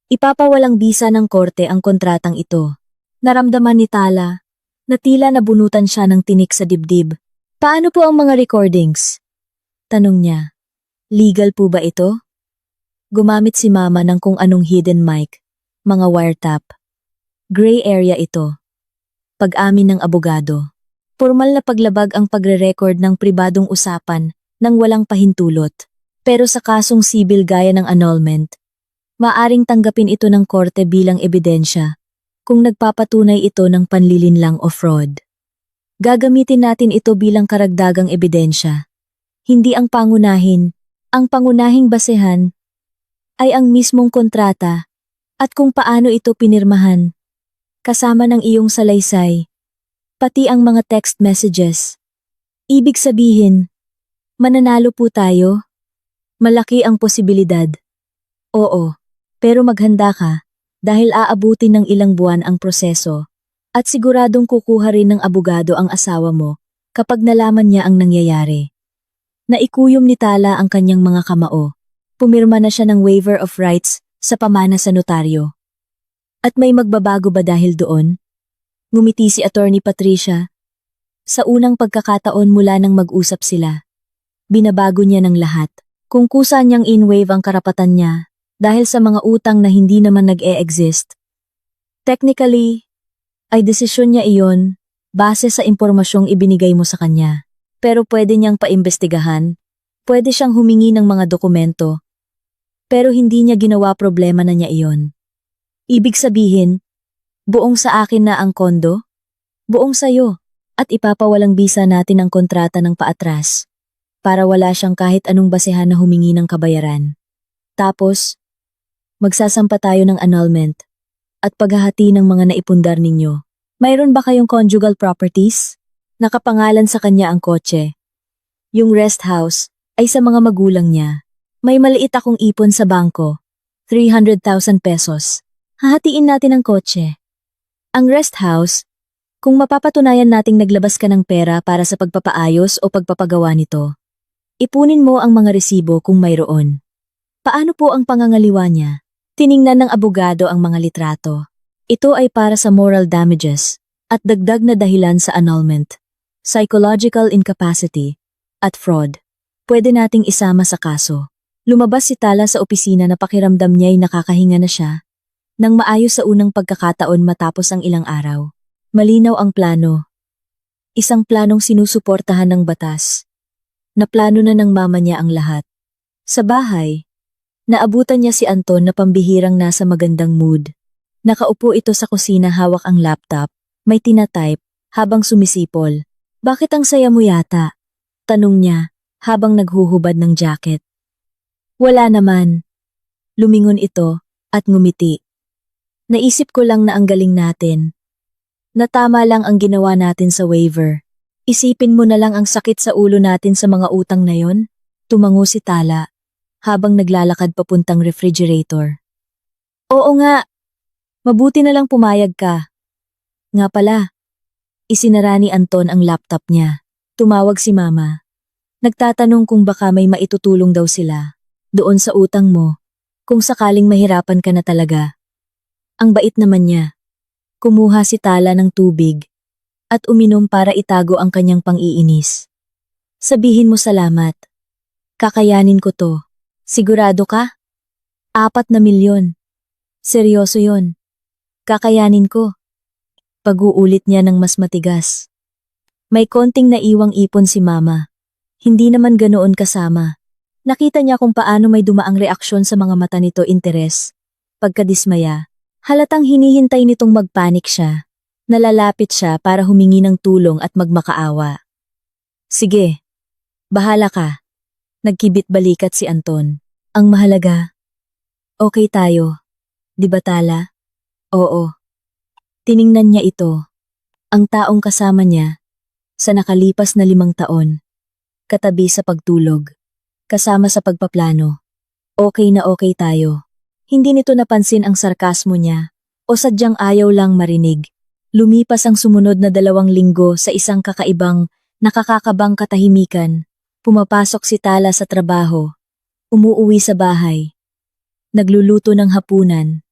Ipapawalang bisa ng korte ang kontratang ito. Naramdaman ni Tala na tila nabunutan siya ng tinik sa dibdib. Paano po ang mga recordings? Tanong niya. Legal po ba ito? Gumamit si Mama ng kung anong hidden mic, mga wiretap. Gray area ito. Pag-amin ng abogado. Formal na paglabag ang pagre-record ng pribadong usapan nang walang pahintulot. Pero sa kasong sibil gaya ng annulment, maaring tanggapin ito ng korte bilang ebidensya kung nagpapatunay ito ng panlilinlang o fraud. Gagamitin natin ito bilang karagdagang ebidensya. Hindi ang pangunahin, ang pangunahing basehan ay ang mismong kontrata at kung paano ito pinirmahan, kasama ng iyong salaysay, pati ang mga text messages. Ibig sabihin, mananalo po tayo? Malaki ang posibilidad. Oo, pero maghanda ka dahil aabutin ng ilang buwan ang proseso at siguradong kukuha rin ng abogado ang asawa mo kapag nalaman niya ang nangyayari. Naikuyom ni Tala ang kanyang mga kamao. Pumirma na siya ng waiver of rights sa pamana sa notaryo. At may magbabago ba dahil doon? Ngumiti si Attorney Patricia. Sa unang pagkakataon mula nang mag-usap sila, binabago niya ng lahat. Kung kusa niyang in-waive ang karapatan niya dahil sa mga utang na hindi naman nag-e-exist. Technically, ay desisyon niya iyon base sa impormasyong ibinigay mo sa kanya. Pero pwede niyang paimbestigahan, pwede siyang humingi ng mga dokumento. Pero hindi niya ginawa problema na niya iyon. Ibig sabihin, buong sa akin na ang kondo, buong sayo, at ipapawalang bisa natin ang kontrata ng paatras. Para wala siyang kahit anong basehan na humingi ng kabayaran. Tapos, magsasampa tayo ng annulment at paghahati ng mga naipundar ninyo. Mayroon ba kayong conjugal properties? Nakapangalan sa kanya ang kotse. Yung rest house ay sa mga magulang niya. May maliit akong ipon sa bangko, 300,000 pesos. Hahatiin natin ang kotse. Ang rest house, kung mapapatunayan nating naglabas ka ng pera para sa pagpapaayos o pagpapagawa nito. Ipunin mo ang mga resibo kung mayroon. Paano po ang pangangaliwa niya? Tiningnan ng abogado ang mga litrato. Ito ay para sa moral damages at dagdag na dahilan sa annulment, psychological incapacity, at fraud. Pwede nating isama sa kaso. Lumabas si Tala sa opisina na pakiramdam niya'y nakakahinga na siya. Nang maayos sa unang pagkakataon matapos ang ilang araw. Malinaw ang plano. Isang planong sinusuportahan ng batas. Naplano na ng mama niya ang lahat. Sa bahay, naabutan niya si Anton na pambihirang nasa magandang mood. Nakaupo ito sa kusina hawak ang laptop, may tinatype, habang sumisipol. Bakit ang saya mo yata? Tanong niya, habang naghuhubad ng jacket. Wala naman. Lumingon ito, at ngumiti. Naisip ko lang na ang galing natin. Na tama lang ang ginawa natin sa waiver. Isipin mo na lang ang sakit sa ulo natin sa mga utang na yon. Tumango si Tala habang naglalakad papuntang refrigerator. Oo nga, mabuti na lang pumayag ka. Nga pala, isinara ni Anton ang laptop niya. Tumawag si Mama. Nagtatanong kung baka may maitutulong daw sila doon sa utang mo, kung sakaling mahirapan ka na talaga. Ang bait naman niya. Kumuha si Tala ng tubig at uminom para itago ang kanyang pang-iinis. Sabihin mo salamat. Kakayanin ko to. Sigurado ka? 4 milyon. Seryoso yon. Kakayanin ko. Pag-uulit niya ng mas matigas. May konting naiwang ipon si Mama. Hindi naman ganoon kasama. Nakita niya kung paano may dumaang reaksyon sa mga mata nito, interes. Pagkadismaya, halatang hinihintay nitong magpanik siya. Nalalapit siya para humingi ng tulong at magmakaawa. Sige, bahala ka. Nagkibit balikat si Anton. Ang mahalaga, okay tayo. Di ba Tala? Oo. Tiningnan niya ito. Ang taong kasama niya sa nakalipas na 5 taon. Katabi sa pagtulog. Kasama sa pagpaplano. Okay na okay tayo. Hindi nito napansin ang sarkasmo niya o sadyang ayaw lang marinig. Lumipas ang sumunod na 2 linggo sa isang kakaibang, nakakakabang katahimikan. Pumapasok si Tala sa trabaho. Umuuwi sa bahay. Nagluluto ng hapunan.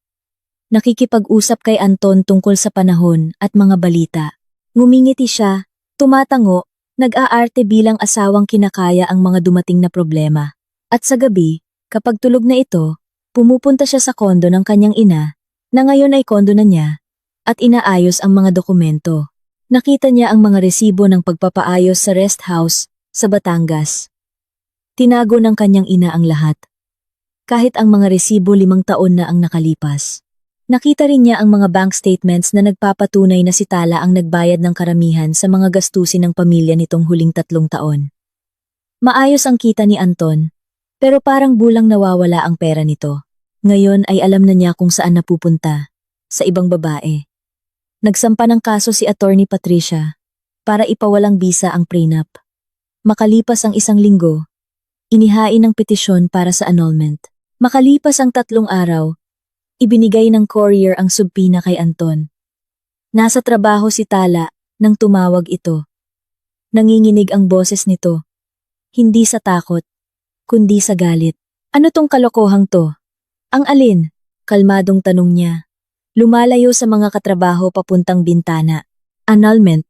Nakikipag-usap kay Anton tungkol sa panahon at mga balita. Ngumingiti siya, tumatango, nag-aarte bilang asawang kinakaya ang mga dumating na problema. At sa gabi, kapag tulog na ito, pumupunta siya sa kondo ng kanyang ina, na ngayon ay kondo na niya, at inaayos ang mga dokumento. Nakita niya ang mga resibo ng pagpapaayos sa rest house sa Batangas. Tinago ng kanyang ina ang lahat. Kahit ang mga resibo 5 taon na ang nakalipas. Nakita rin niya ang mga bank statements na nagpapatunay na si Tala ang nagbayad ng karamihan sa mga gastusin ng pamilya nitong huling 3 taon. Maayos ang kita ni Anton, pero parang bulang nawawala ang pera nito. Ngayon ay alam na niya kung saan napupunta, sa ibang babae. Nagsampa ng kaso si Attorney Patricia para ipawalang bisa ang prenup. Makalipas ang 1 linggo, inihain ang petisyon para sa annulment. Makalipas ang 3 araw, ibinigay ng courier ang subpina kay Anton. Nasa trabaho si Tala nang tumawag ito. Nanginginig ang boses nito. Hindi sa takot, kundi sa galit. Ano tong kalokohang to? Ang alin? Kalmadong tanong niya. Lumalayo sa mga katrabaho papuntang bintana. Annulment.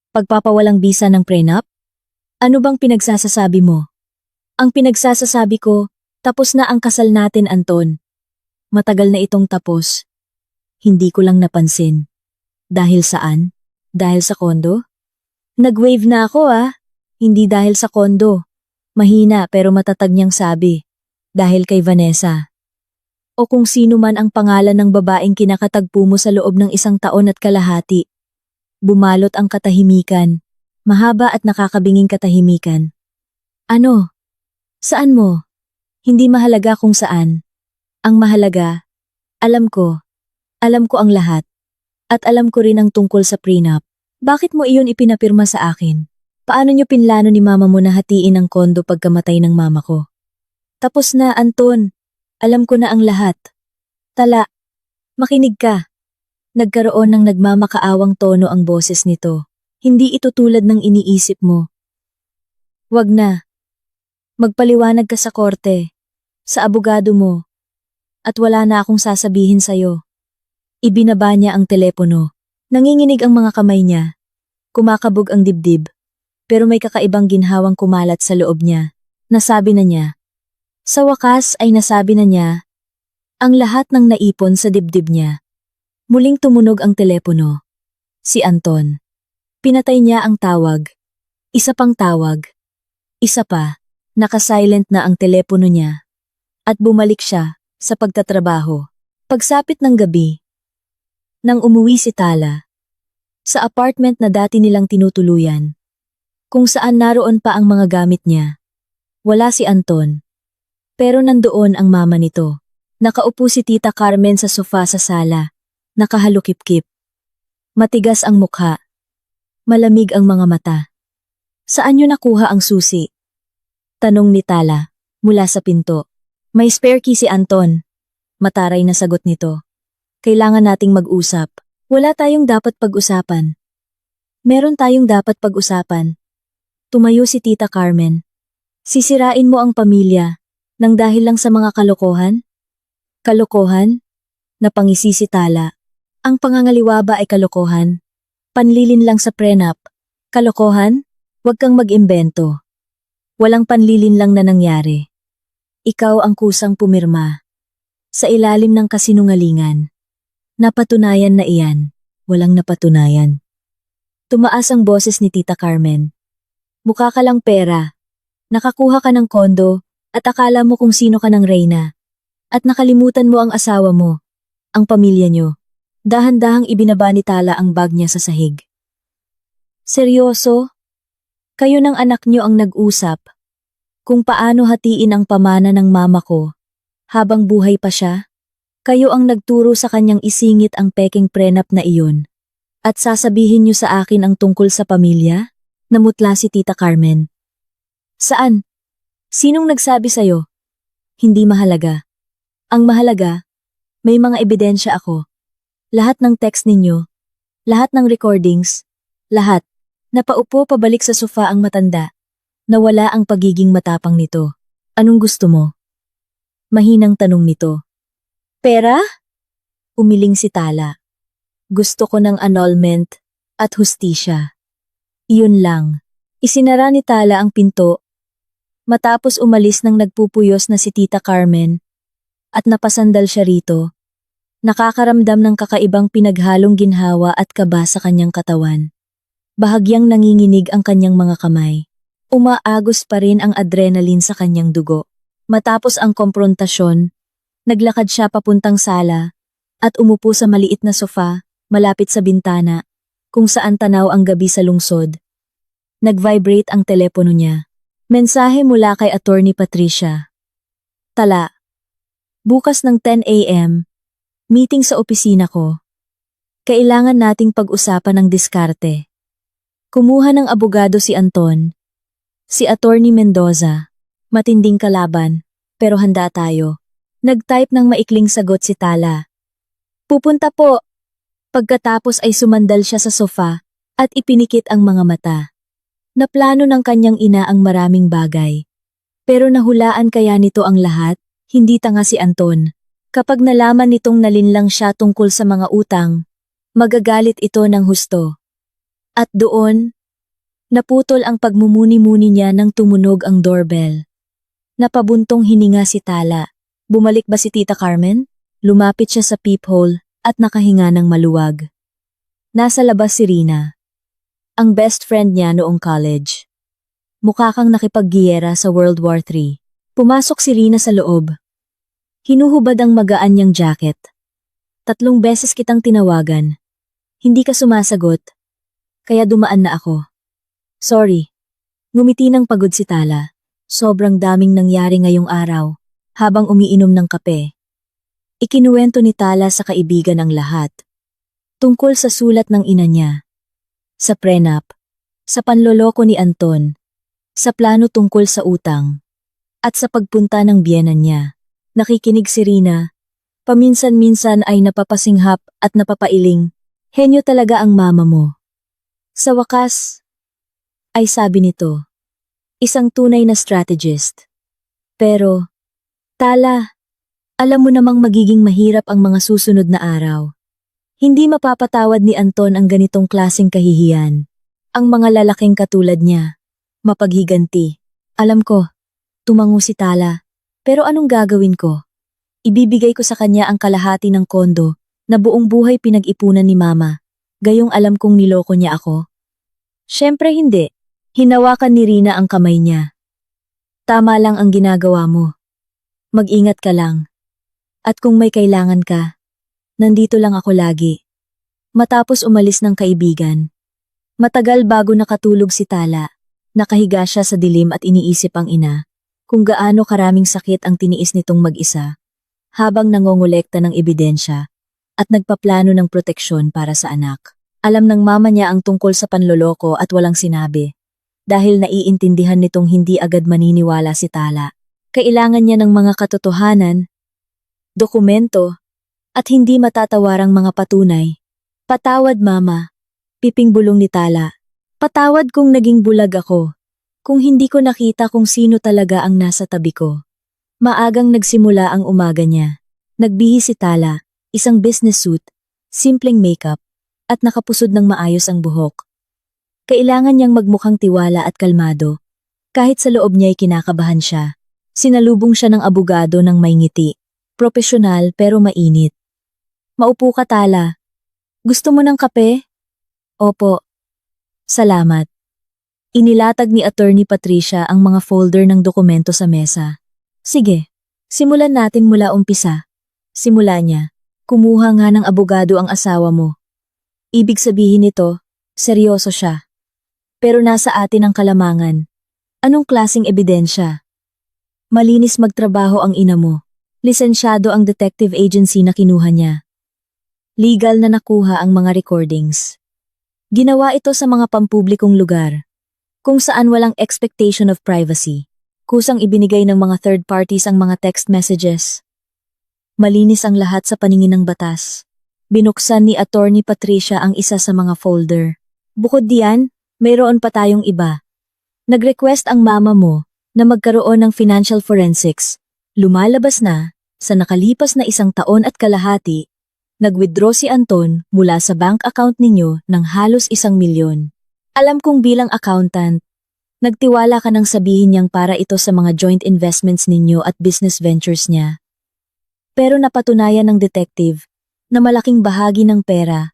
Pagpapawalang bisa ng prenup? Ano bang pinagsasasabi mo? Ang pinagsasasabi ko, tapos na ang kasal natin, Anton. Matagal na itong tapos. Hindi ko lang napansin. Dahil saan? Dahil sa kondo? Nag-wave na ako Hindi dahil sa kondo. Mahina pero matatag niyang sabi. Dahil kay Vanessa. O kung sino man ang pangalan ng babaeng kinakatagpo mo sa loob ng 1 taon at kalahati. Bumalot ang katahimikan. Mahaba at nakakabinging katahimikan. Ano? Saan mo? Hindi mahalaga kung saan. Ang mahalaga, alam ko ang lahat. At alam ko rin ang tungkol sa prenup. Bakit mo iyon ipinapirma sa akin? Paano niyo pinlano ni mama mo na hatiin ang kondo pagkamatay ng mama ko? Tapos na, Anton. Alam ko na ang lahat. Tala, makinig ka. Nagkaroon ng nagmamakaawang tono ang boses nito. Hindi ito tulad ng iniisip mo. Wag na. Magpaliwanag ka sa korte, sa abogado mo, at wala na akong sasabihin sa'yo. Ibinaba niya ang telepono. Nanginginig ang mga kamay niya. Kumakabog ang dibdib. Pero may kakaibang ginhawang kumalat sa loob niya. Nasabi na niya. Sa wakas ay nasabi na niya ang lahat ng naipon sa dibdib niya. Muling tumunog ang telepono. Si Anton. Pinatay niya ang tawag. Isa pang tawag. Isa pa. Naka-silent na ang telepono niya. At bumalik siya sa pagtatrabaho. Pagsapit ng gabi. Nang umuwi si Tala. Sa apartment na dati nilang tinutuluyan. Kung saan naroon pa ang mga gamit niya. Wala si Anton. Pero nandoon ang mama nito. Nakaupo si Tita Carmen sa sofa sa sala. Nakahalukip-kip. Matigas ang mukha. Malamig ang mga mata. Saan niyo nakuha ang susi? Tanong ni Tala, mula sa pinto. May spare key si Anton. Mataray na sagot nito. Kailangan nating mag-usap. Wala tayong dapat pag-usapan. Meron tayong dapat pag-usapan. Tumayo si Tita Carmen. Sisirain mo ang pamilya nang dahil lang sa mga kalokohan? Kalokohan? Napangisi si Tala. Ang pangangaliwa ba ay kalokohan? Panlilin lang sa prenup. Kalokohan? Huwag kang mag-imbento. Walang panlilin lang na nangyari. Ikaw ang kusang pumirma. Sa ilalim ng kasinungalingan. Napatunayan na iyan. Walang napatunayan. Tumaas ang boses ni Tita Carmen. Mukha ka lang pera. Nakakuha ka ng kondo at akala mo kung sino ka ng reyna. At nakalimutan mo ang asawa mo, ang pamilya nyo. Dahan-dahang ibinaba ni Tala ang bag niya sa sahig. Seryoso? Kayo ng anak nyo ang nag-usap kung paano hatiin ang pamana ng mama ko habang buhay pa siya? Kayo ang nagturo sa kanyang isingit ang peking prenup na iyon. At sasabihin nyo sa akin ang tungkol sa pamilya? Namutla si Tita Carmen. Saan? Sinong nagsabi sa'yo? Hindi mahalaga. Ang mahalaga, may mga ebidensya ako. Lahat ng text ninyo, lahat ng recordings, lahat. Napaupo pabalik sa sofa ang matanda. Nawala ang pagiging matapang nito. Anong gusto mo? Mahinang tanong nito. Pera? Umiling si Tala. Gusto ko ng annulment at hustisya. Iyon lang. Isinara ni Tala ang pinto. Matapos umalis nang nagpupuyos na si Tita Carmen at napasandal siya rito, nakakaramdam ng kakaibang pinaghalong ginhawa at kaba sa kanyang katawan. Bahagyang nanginginig ang kanyang mga kamay. Umaagos pa rin ang adrenaline sa kanyang dugo. Matapos ang komprontasyon, naglakad siya papuntang sala at umupo sa maliit na sofa malapit sa bintana kung saan tanaw ang gabi sa lungsod. Nag-vibrate ang telepono niya. Mensahe mula kay Attorney Patricia. Tala. Bukas ng 10 a.m., meeting sa opisina ko. Kailangan nating pag-usapan ang diskarte. Kumuha ng abogado si Anton. Si Attorney Mendoza. Matinding kalaban, pero handa tayo. Nag-type ng maikling sagot si Tala. Pupunta po. Pagkatapos ay sumandal siya sa sofa at ipinikit ang mga mata. Naplano ng kanyang ina ang maraming bagay. Pero nahulaan kaya nito ang lahat? Hindi tanga si Anton. Kapag nalaman nitong nalinlang siya tungkol sa mga utang, magagalit ito ng husto. At doon, naputol ang pagmumuni-muni niya nang tumunog ang doorbell. Napabuntong hininga si Tala. Bumalik ba si Tita Carmen? Lumapit siya sa peephole at nakahinga ng maluwag. Nasa labas si Rina. Ang best friend niya noong college. Mukha kang nakipaggiyera sa World War III. Pumasok si Rina sa loob. Hinuhubad ang magaan niyang jacket. 3 beses kitang tinawagan. Hindi ka sumasagot. Kaya dumaan na ako. Sorry. Ngumiti ng pagod si Tala. Sobrang daming nangyari ngayong araw, habang umiinom ng kape. Ikinuwento ni Tala sa kaibigan ang lahat. Tungkol sa sulat ng ina niya. Sa prenup. Sa panloloko ni Anton. Sa plano tungkol sa utang. At sa pagpunta ng biyenan niya. Nakikinig si Rina. Paminsan-minsan ay napapasinghap at napapailing. Henyo talaga ang mama mo. Sa wakas, ay sabi nito, isang tunay na strategist. Pero, Tala, alam mo namang magiging mahirap ang mga susunod na araw. Hindi mapapatawad ni Anton ang ganitong klaseng kahihiyan. Ang mga lalaking katulad niya, mapaghiganti. Alam ko, tumango si Tala, pero anong gagawin ko? Ibibigay ko sa kanya ang kalahati ng kondo na buong buhay pinag-ipunan ni Mama. Gayong alam kong niloko niya ako? Siyempre hindi. Hinawakan ni Rina ang kamay niya. Tama lang ang ginagawa mo. Mag-ingat ka lang. At kung may kailangan ka, nandito lang ako lagi. Matapos umalis ng kaibigan. Matagal bago nakatulog si Tala. Nakahiga siya sa dilim at iniisip ang ina kung gaano karaming sakit ang tiniis nitong mag-isa habang nangongolekta ng ebidensya at nagpaplano ng proteksyon para sa anak. Alam ng mama niya ang tungkol sa panloloko at walang sinabi. Dahil naiintindihan nitong hindi agad maniniwala si Tala. Kailangan niya ng mga katotohanan, dokumento, at hindi matatawarang mga patunay. Patawad mama, piping bulong ni Tala. Patawad kung naging bulag ako. Kung hindi ko nakita kung sino talaga ang nasa tabi ko. Maagang nagsimula ang umaga niya. Nagbihis si Tala, isang business suit, simpleng makeup, at nakapusod ng maayos ang buhok. Kailangan niyang magmukhang tiwala at kalmado. Kahit sa loob niya'y kinakabahan siya. Sinalubong siya ng abogado ng may ngiti. Propesyonal pero mainit. Maupo ka Tala. Gusto mo ng kape? Opo. Salamat. Inilatag ni Attorney Patricia ang mga folder ng dokumento sa mesa. Sige, simulan natin mula umpisa. Simula niya. Kumuha nga ng abogado ang asawa mo. Ibig sabihin nito, seryoso siya. Pero nasa atin ang kalamangan. Anong klaseng ebidensya? Malinis magtrabaho ang ina mo. Lisensyado ang detective agency na kinuha niya. Legal na nakuha ang mga recordings. Ginawa ito sa mga pampublikong lugar, kung saan walang expectation of privacy. Kusang ibinigay ng mga third parties ang mga text messages. Malinis ang lahat sa paningin ng batas. Binuksan ni Attorney Patricia ang isa sa mga folder. Bukod diyan, mayroon pa tayong iba. Nag-request ang mama mo na magkaroon ng financial forensics. Lumalabas na, sa nakalipas na 1 taon at kalahati, nag-withdraw si Anton mula sa bank account ninyo ng halos 1 milyon. Alam kong bilang accountant, nagtiwala ka nang sabihin niyang para ito sa mga joint investments ninyo at business ventures niya. Pero napatunayan ng detective na malaking bahagi ng pera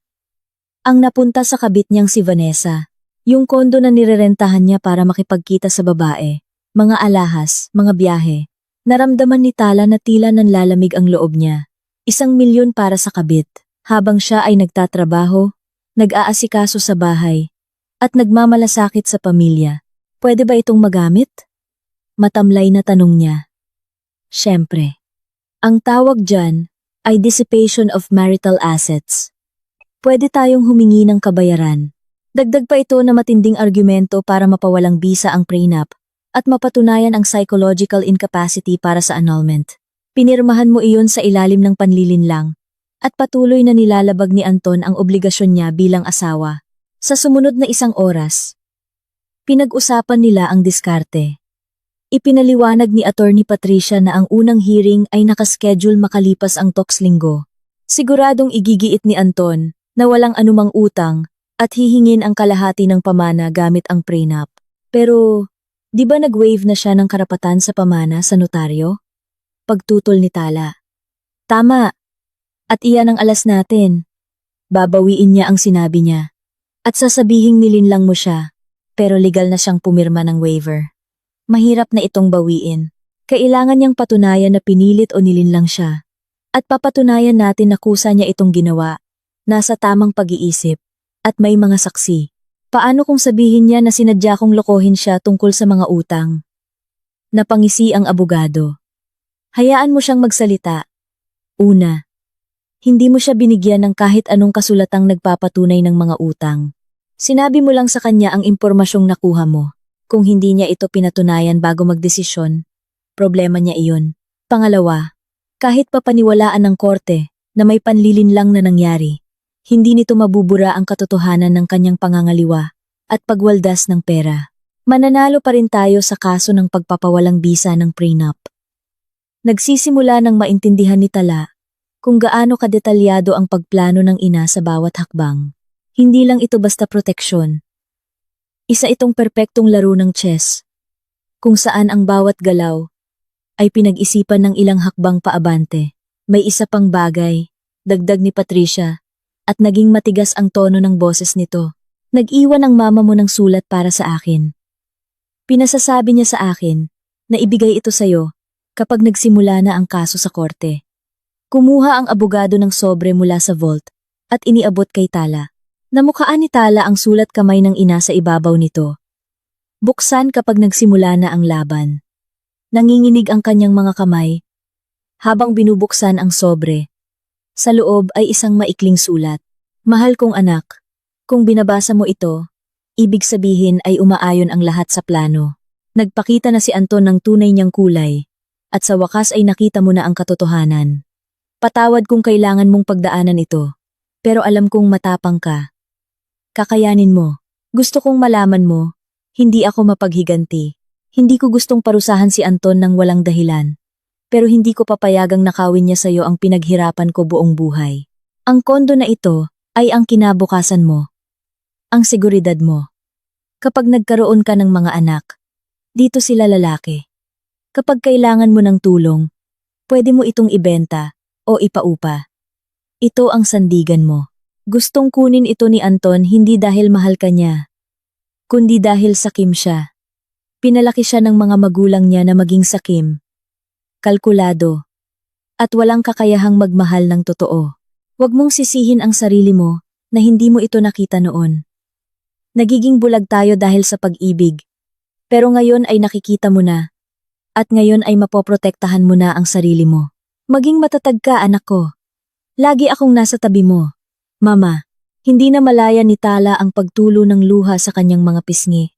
ang napunta sa kabit niyang si Vanessa, yung kondo na nirerentahan niya para makipagkita sa babae, mga alahas, mga biyahe. Naramdaman ni Tala na tila nanlalamig ang loob niya. 1 milyon para sa kabit, habang siya ay nagtatrabaho, nag-aasikaso sa bahay, at nagmamalasakit sa pamilya. Pwede ba itong magamit? Matamlay na tanong niya. Siyempre. Ang tawag dyan ay dissipation of marital assets. Pwede tayong humingi ng kabayaran. Dagdag pa ito na matinding argumento para mapawalang bisa ang prenup at mapatunayan ang psychological incapacity para sa annulment. Pinirmahan mo iyon sa ilalim ng panlilinlang at patuloy na nilalabag ni Anton ang obligasyon niya bilang asawa. Sa sumunod na 1 oras, pinag-usapan nila ang diskarte. Ipinaliwanag ni Attorney Patricia na ang unang hearing ay nakaschedule makalipas ang toks linggo. Siguradong igigiit ni Anton na walang anumang utang at hihingin ang kalahati ng pamana gamit ang prenup. Pero, di ba nag-waive na siya ng karapatan sa pamana sa notaryo? Pagtutol ni Tala. Tama. At iyan ang alas natin. Babawiin niya ang sinabi niya. At sasabihing nilinlang mo siya, pero legal na siyang pumirma ng waiver. Mahirap na itong bawiin. Kailangan niyang patunayan na pinilit o nilinlang siya. At papatunayan natin na kusa niya itong ginawa, nasa tamang pag-iisip, at may mga saksi. Paano kung sabihin niya na sinadya kong lokohin siya tungkol sa mga utang? Napangisi ang abogado. Hayaan mo siyang magsalita. Una, hindi mo siya binigyan ng kahit anong kasulatang nagpapatunay ng mga utang. Sinabi mo lang sa kanya ang impormasyong nakuha mo. Kung hindi niya ito pinatunayan bago magdesisyon, problema niya iyon. Pangalawa, kahit papaniwalaan ng korte na may panlilinlang na nangyari, hindi nito mabubura ang katotohanan ng kanyang pangangaliwa at pagwaldas ng pera. Mananalo pa rin tayo sa kaso ng pagpapawalang bisa ng prenup. Nagsisimula ng maintindihan ni Tala kung gaano kadetalyado ang pagplano ng ina sa bawat hakbang. Hindi lang ito basta proteksyon. Isa itong perpektong laro ng chess, kung saan ang bawat galaw ay pinag-isipan ng ilang hakbang paabante. May isa pang bagay, dagdag ni Patricia, at naging matigas ang tono ng boses nito. Nag-iwan ang mama mo ng sulat para sa akin. Pinasasabi niya sa akin na ibigay ito sa'yo kapag nagsimula na ang kaso sa korte. Kumuha ang abogado ng sobre mula sa vault at iniabot kay Tala. Namukhaan ni Tala ang sulat kamay ng ina sa ibabaw nito. Buksan kapag nagsimula na ang laban. Nanginginig ang kanyang mga kamay habang binubuksan ang sobre. Sa loob ay isang maikling sulat. Mahal kong anak, Kung binabasa mo ito, ibig sabihin ay umaayon ang lahat sa plano. Nagpakita na si Anton ng tunay niyang kulay, at sa wakas ay nakita mo na ang katotohanan. Patawad kung kailangan mong pagdaanan ito, pero alam kong matapang ka. Kakayanin mo. Gusto kong malaman mo, hindi ako mapaghiganti. Hindi ko gustong parusahan si Anton ng walang dahilan. Pero hindi ko papayagang nakawin niya sa'yo ang pinaghirapan ko buong buhay. Ang kondo na ito ay ang kinabukasan mo. Ang seguridad mo. Kapag nagkaroon ka ng mga anak, dito sila lalaki. Kapag kailangan mo ng tulong, pwede mo itong ibenta o ipaupa. Ito ang sandigan mo. Gustong kunin ito ni Anton hindi dahil mahal ka niya, kundi dahil sakim siya. Pinalaki siya ng mga magulang niya na maging sakim, kalkulado, at walang kakayahang magmahal ng totoo. Huwag mong sisihin ang sarili mo na hindi mo ito nakita noon. Nagiging bulag tayo dahil sa pag-ibig, pero ngayon ay nakikita mo na, at ngayon ay mapoprotektahan mo na ang sarili mo. Maging matatag ka, anak ko. Lagi akong nasa tabi mo. Mama, hindi na malaya ni Tala ang pagtulo ng luha sa kanyang mga pisngi.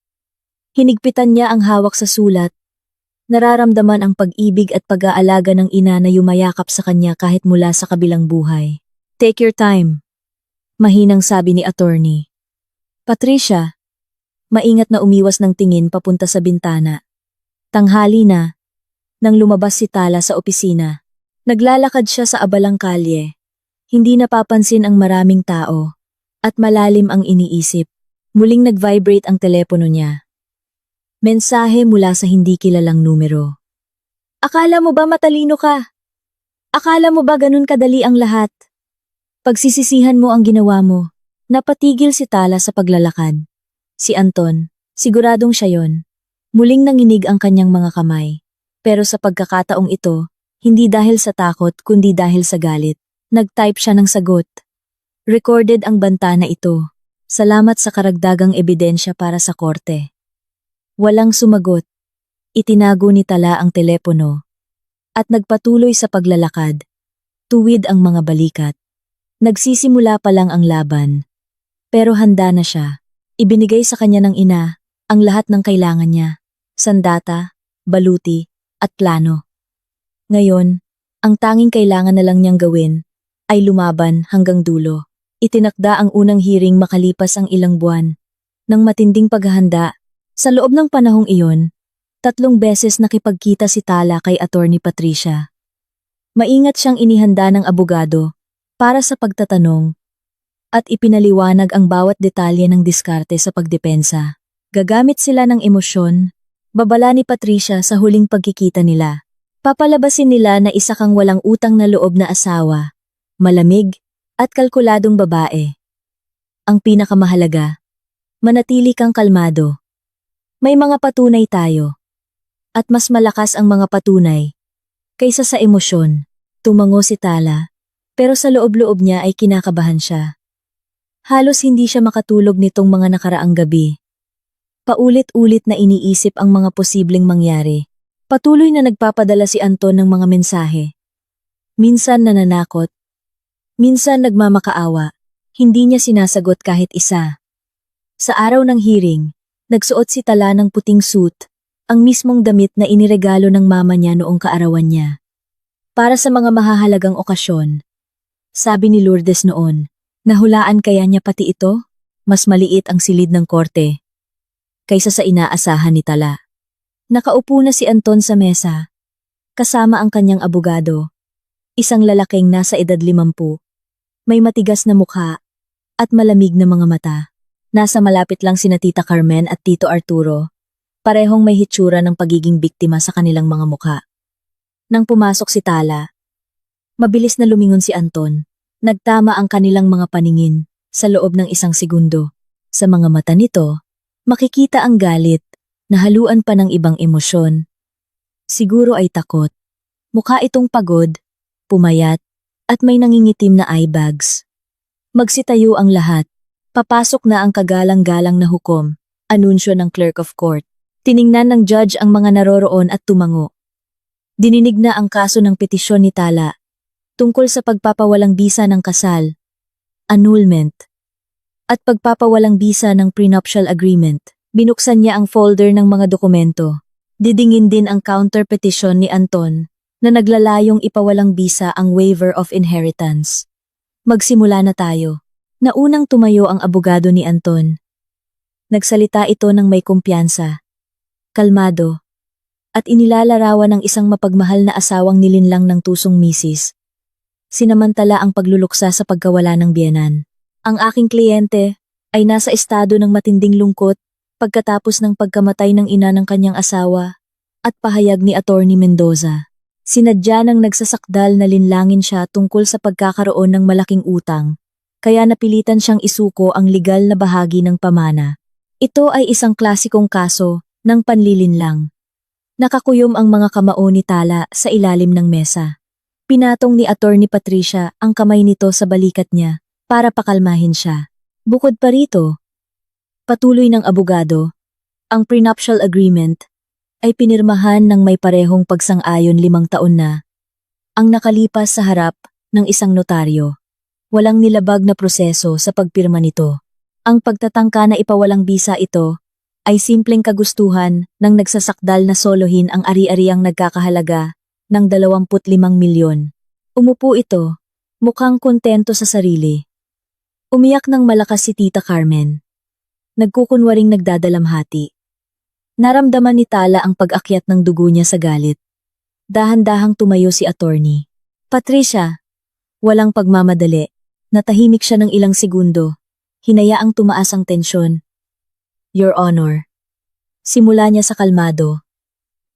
Hinigpitan niya ang hawak sa sulat. Nararamdaman ang pag-ibig at pag-aalaga ng ina na yumayakap sa kanya kahit mula sa kabilang buhay. Take your time. Mahinang sabi ni attorney. Patricia, maingat na umiwas ng tingin papunta sa bintana. Tanghali na, nang lumabas si Tala sa opisina. Naglalakad siya sa abalang kalye. Hindi napapansin ang maraming tao, at malalim ang iniisip. Muling nag-vibrate ang telepono niya. Mensahe mula sa hindi kilalang numero. Akala mo ba matalino ka? Akala mo ba ganun kadali ang lahat? Pagsisisihan mo ang ginawa mo. Napatigil si Tala sa paglalakad. Si Anton, siguradong siya yon. Muling nanginig ang kanyang mga kamay. Pero sa pagkakataong ito, hindi dahil sa takot kundi dahil sa galit. Nag-type siya ng sagot. Recorded ang banta na ito. Salamat sa karagdagang ebidensya para sa korte. Walang sumagot. Itinago ni Tala ang telepono. At nagpatuloy sa paglalakad. Tuwid ang mga balikat. Nagsisimula pa lang ang laban. Pero handa na siya. Ibinigay sa kanya ng ina ang lahat ng kailangan niya. Sandata, baluti, at plano. Ngayon, ang tanging kailangan na lang niyang gawin ay lumaban hanggang dulo. Itinakda ang unang hearing makalipas ang ilang buwan. Nang matinding paghahanda, sa loob ng panahong iyon, 3 beses nakipagkita si Tala kay Attorney Patricia. Maingat siyang inihanda ng abogado para sa pagtatanong at ipinaliwanag ang bawat detalye ng diskarte sa pagdepensa. Gagamit sila ng emosyon, babala ni Patricia sa huling pagkikita nila. Papalabasin nila na isa kang walang utang na loob na asawa, malamig, at kalkuladong babae. Ang pinakamahalaga, manatili kang kalmado. May mga patunay tayo. At mas malakas ang mga patunay kaysa sa emosyon. Tumango si Tala, pero sa loob-loob niya ay kinakabahan siya. Halos hindi siya makatulog nitong mga nakaraang gabi. Paulit-ulit na iniisip ang mga posibleng mangyari. Patuloy na nagpapadala si Anton ng mga mensahe. Minsan nananakot, minsan nagmamakaawa, hindi niya sinasagot kahit isa. Sa araw ng hearing, nagsuot si Tala ng puting suit, ang mismong damit na iniregalo ng mama niya noong kaarawan niya. Para sa mga mahahalagang okasyon. Sabi ni Lourdes noon, nahulaan kaya niya pati ito? Mas maliit ang silid ng korte kaysa sa inaasahan ni Tala. Nakaupo na si Anton sa mesa, kasama ang kanyang abogado, isang lalaking nasa edad 50, may matigas na mukha at malamig na mga mata. Nasa malapit lang sina Tita Carmen at Tito Arturo, parehong may hitsura ng pagiging biktima sa kanilang mga mukha. Nang pumasok si Tala, mabilis na lumingon si Anton, nagtama ang kanilang mga paningin sa loob ng 1 segundo. Sa mga mata nito, makikita ang galit, nahaluan pa ng ibang emosyon. Siguro ay takot. Mukha itong pagod, pumayat, at may nangingitim na eye bags. Magsitayo ang lahat. Papasok na ang kagalang-galang na hukom, anunsyo ng clerk of court. Tiningnan ng judge ang mga naroroon at tumango. Dininig na ang kaso ng petisyon ni Tala, tungkol sa pagpapawalang bisa ng kasal, annulment, at pagpapawalang bisa ng prenuptial agreement. Binuksan niya ang folder ng mga dokumento. Didingin din ang counter petition ni Anton na naglalayong ipawalang bisa ang waiver of inheritance. Magsimula na tayo. Naunang tumayo ang abogado ni Anton. Nagsalita ito ng may kumpiyansa, kalmado, at inilalarawan ng isang mapagmahal na asawang nilinlang ng tusong misis. Sinamantala ang pagluluksa sa pagkawala ng biyenan. Ang aking kliyente ay nasa estado ng matinding lungkot pagkatapos ng pagkamatay ng ina ng kanyang asawa at pahayag ni Attorney Mendoza. Sinadya ng nagsasakdal na linlangin siya tungkol sa pagkakaroon ng malaking utang, kaya napilitan siyang isuko ang legal na bahagi ng pamana. Ito ay isang klasikong kaso ng panlilinlang. Nakakuyom ang mga kamao ni Tala sa ilalim ng mesa. Pinatong ni Attorney Patricia ang kamay nito sa balikat niya para pakalmahin siya. Bukod pa rito, patuloy ng abogado, ang prenuptial agreement ay pinirmahan ng may parehong pagsang-ayon 5 taon na ang nakalipas sa harap ng isang notaryo. Walang nilabag na proseso sa pagpirma nito. Ang pagtatangka na ipawalang bisa ito ay simpleng kagustuhan ng nagsasakdal na solohin ang ari-ariang nagkakahalaga ng 25 milyon. Umupo ito, mukhang kontento sa sarili. Umiyak ng malakas si Tita Carmen. Nagkukunwaring nagdadalamhati. Naramdaman ni Tala ang pag-akyat ng dugo niya sa galit. Dahan-dahang tumayo si attorney. Patricia, walang pagmamadali. Natahimik siya ng ilang segundo. Hinayaang tumaas ang tensyon. Your Honor. Simula niya sa kalmado,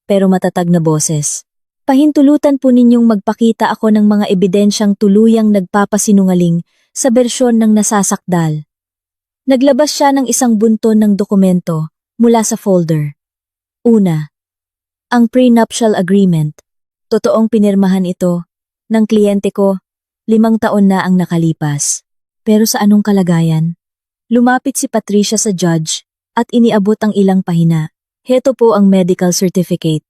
pero matatag na boses. Pahintulutan po ninyong magpakita ako ng mga ebidensyang tuluyang nagpapasinungaling sa bersyon ng nasasakdal. Naglabas siya ng isang bunton ng dokumento mula sa folder. Una, ang prenuptial agreement. Totoong pinirmahan ito ng kliyente ko 5 taon na ang nakalipas. Pero sa anong kalagayan? Lumapit si Patricia sa judge at iniabot ang ilang pahina. Heto po ang medical certificate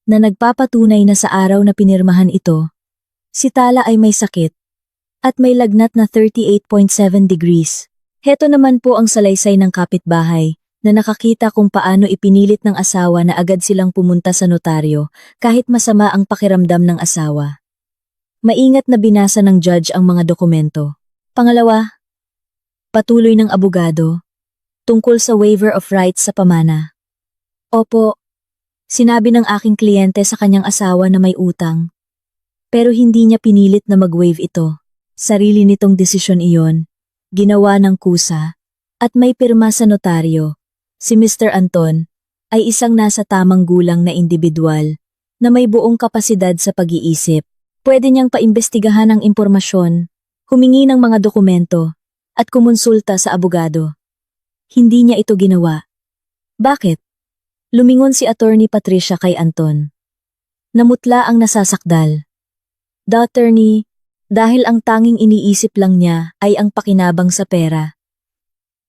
na nagpapatunay na sa araw na pinirmahan ito, si Tala ay may sakit at may lagnat na 38.7 degrees. Heto naman po ang salaysay ng kapitbahay na nakakita kung paano ipinilit ng asawa na agad silang pumunta sa notaryo kahit masama ang pakiramdam ng asawa. Maingat na binasa ng judge ang mga dokumento. Pangalawa, patuloy ng abogado, tungkol sa waiver of rights sa pamana. Opo, sinabi ng aking kliyente sa kanyang asawa na may utang. Pero hindi niya pinilit na mag-waive ito. Sarili nitong desisyon iyon, ginawa ng kusa, at may pirma sa notaryo. Si Mr. Anton ay isang nasa tamang gulang na individual na may buong kapasidad sa pag-iisip. Pwede niyang paimbestigahan ang impormasyon, humingi ng mga dokumento, at kumonsulta sa abogado. Hindi niya ito ginawa. Bakit? Lumingon si Attorney Patricia kay Anton. Namutla ang nasasakdal. The attorney, dahil ang tanging iniisip lang niya ay ang pakinabang sa pera.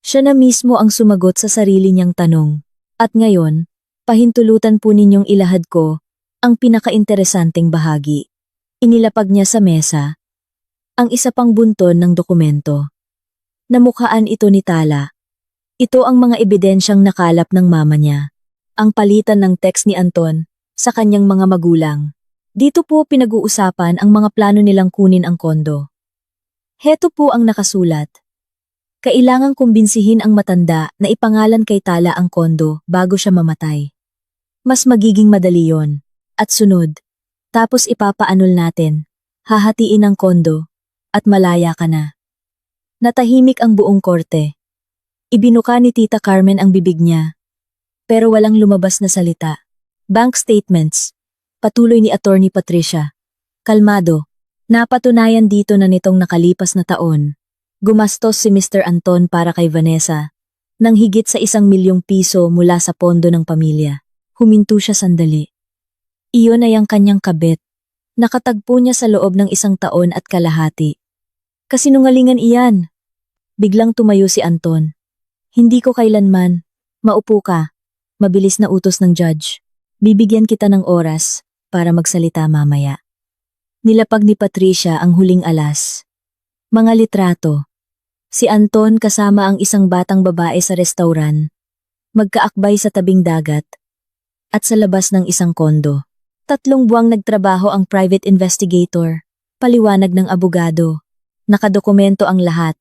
Siya na mismo ang sumagot sa sarili niyang tanong. At ngayon, pahintulutan po ninyong ilahad ko ang pinakainteresanteng bahagi. Inilapag niya sa mesa ang isa pang bunton ng dokumento. Namukhaan ito ni Tala. Ito ang mga ebidensyang nakalap ng mama niya. Ang palitan ng text ni Anton sa kanyang mga magulang. Dito po pinag-uusapan ang mga plano nilang kunin ang kondo. Heto po ang nakasulat. Kailangang kumbinsihin ang matanda na ipangalan kay Tala ang kondo bago siya mamatay. Mas magiging madali yon. At sunod, tapos ipapaanol natin, hahatiin ang kondo, at malaya ka na. Natahimik ang buong korte. Ibinuka ni Tita Carmen ang bibig niya, pero walang lumabas na salita. Bank statements, patuloy ni Attorney Patricia. Kalmado, napatunayan dito na nitong nakalipas na taon, gumastos si Mr. Anton para kay Vanessa, ng higit sa 1 milyong piso mula sa pondo ng pamilya. Huminto siya sandali. Iyon ay ang kanyang kabit. Nakatagpo niya sa loob ng 1 taon at kalahati. Kasinungalingan iyan. Biglang tumayo si Anton. Hindi ko kailanman. Maupo ka. Mabilis na utos ng judge. Bibigyan kita ng oras para magsalita mamaya. Nilapag ni Patricia ang huling alas. Mga litrato, Si Anton kasama ang isang batang babae sa restauran, magkaakbay sa tabing dagat, at sa labas ng isang kondo. 3 buwang nagtrabaho ang private investigator, paliwanag ng abogado. Nakadokumento ang lahat,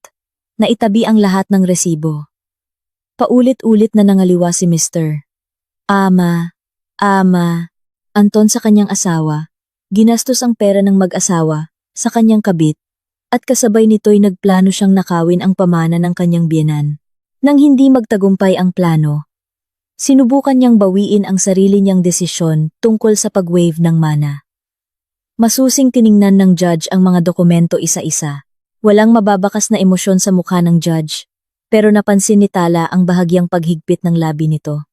naitabi ang lahat ng resibo. Paulit-ulit na nangaliwa si Mr. Ama, Anton sa kanyang asawa, ginastos ang pera ng mag-asawa sa kanyang kabit, at kasabay nito'y nagplano siyang nakawin ang pamana ng kanyang biyenan. Nang hindi magtagumpay ang plano, sinubukan niyang bawiin ang sarili niyang desisyon tungkol sa pag-waive ng mana. Masusing tiningnan ng judge ang mga dokumento isa-isa. Walang mababakas na emosyon sa mukha ng judge, pero napansin ni Tala ang bahagyang paghigpit ng labi nito.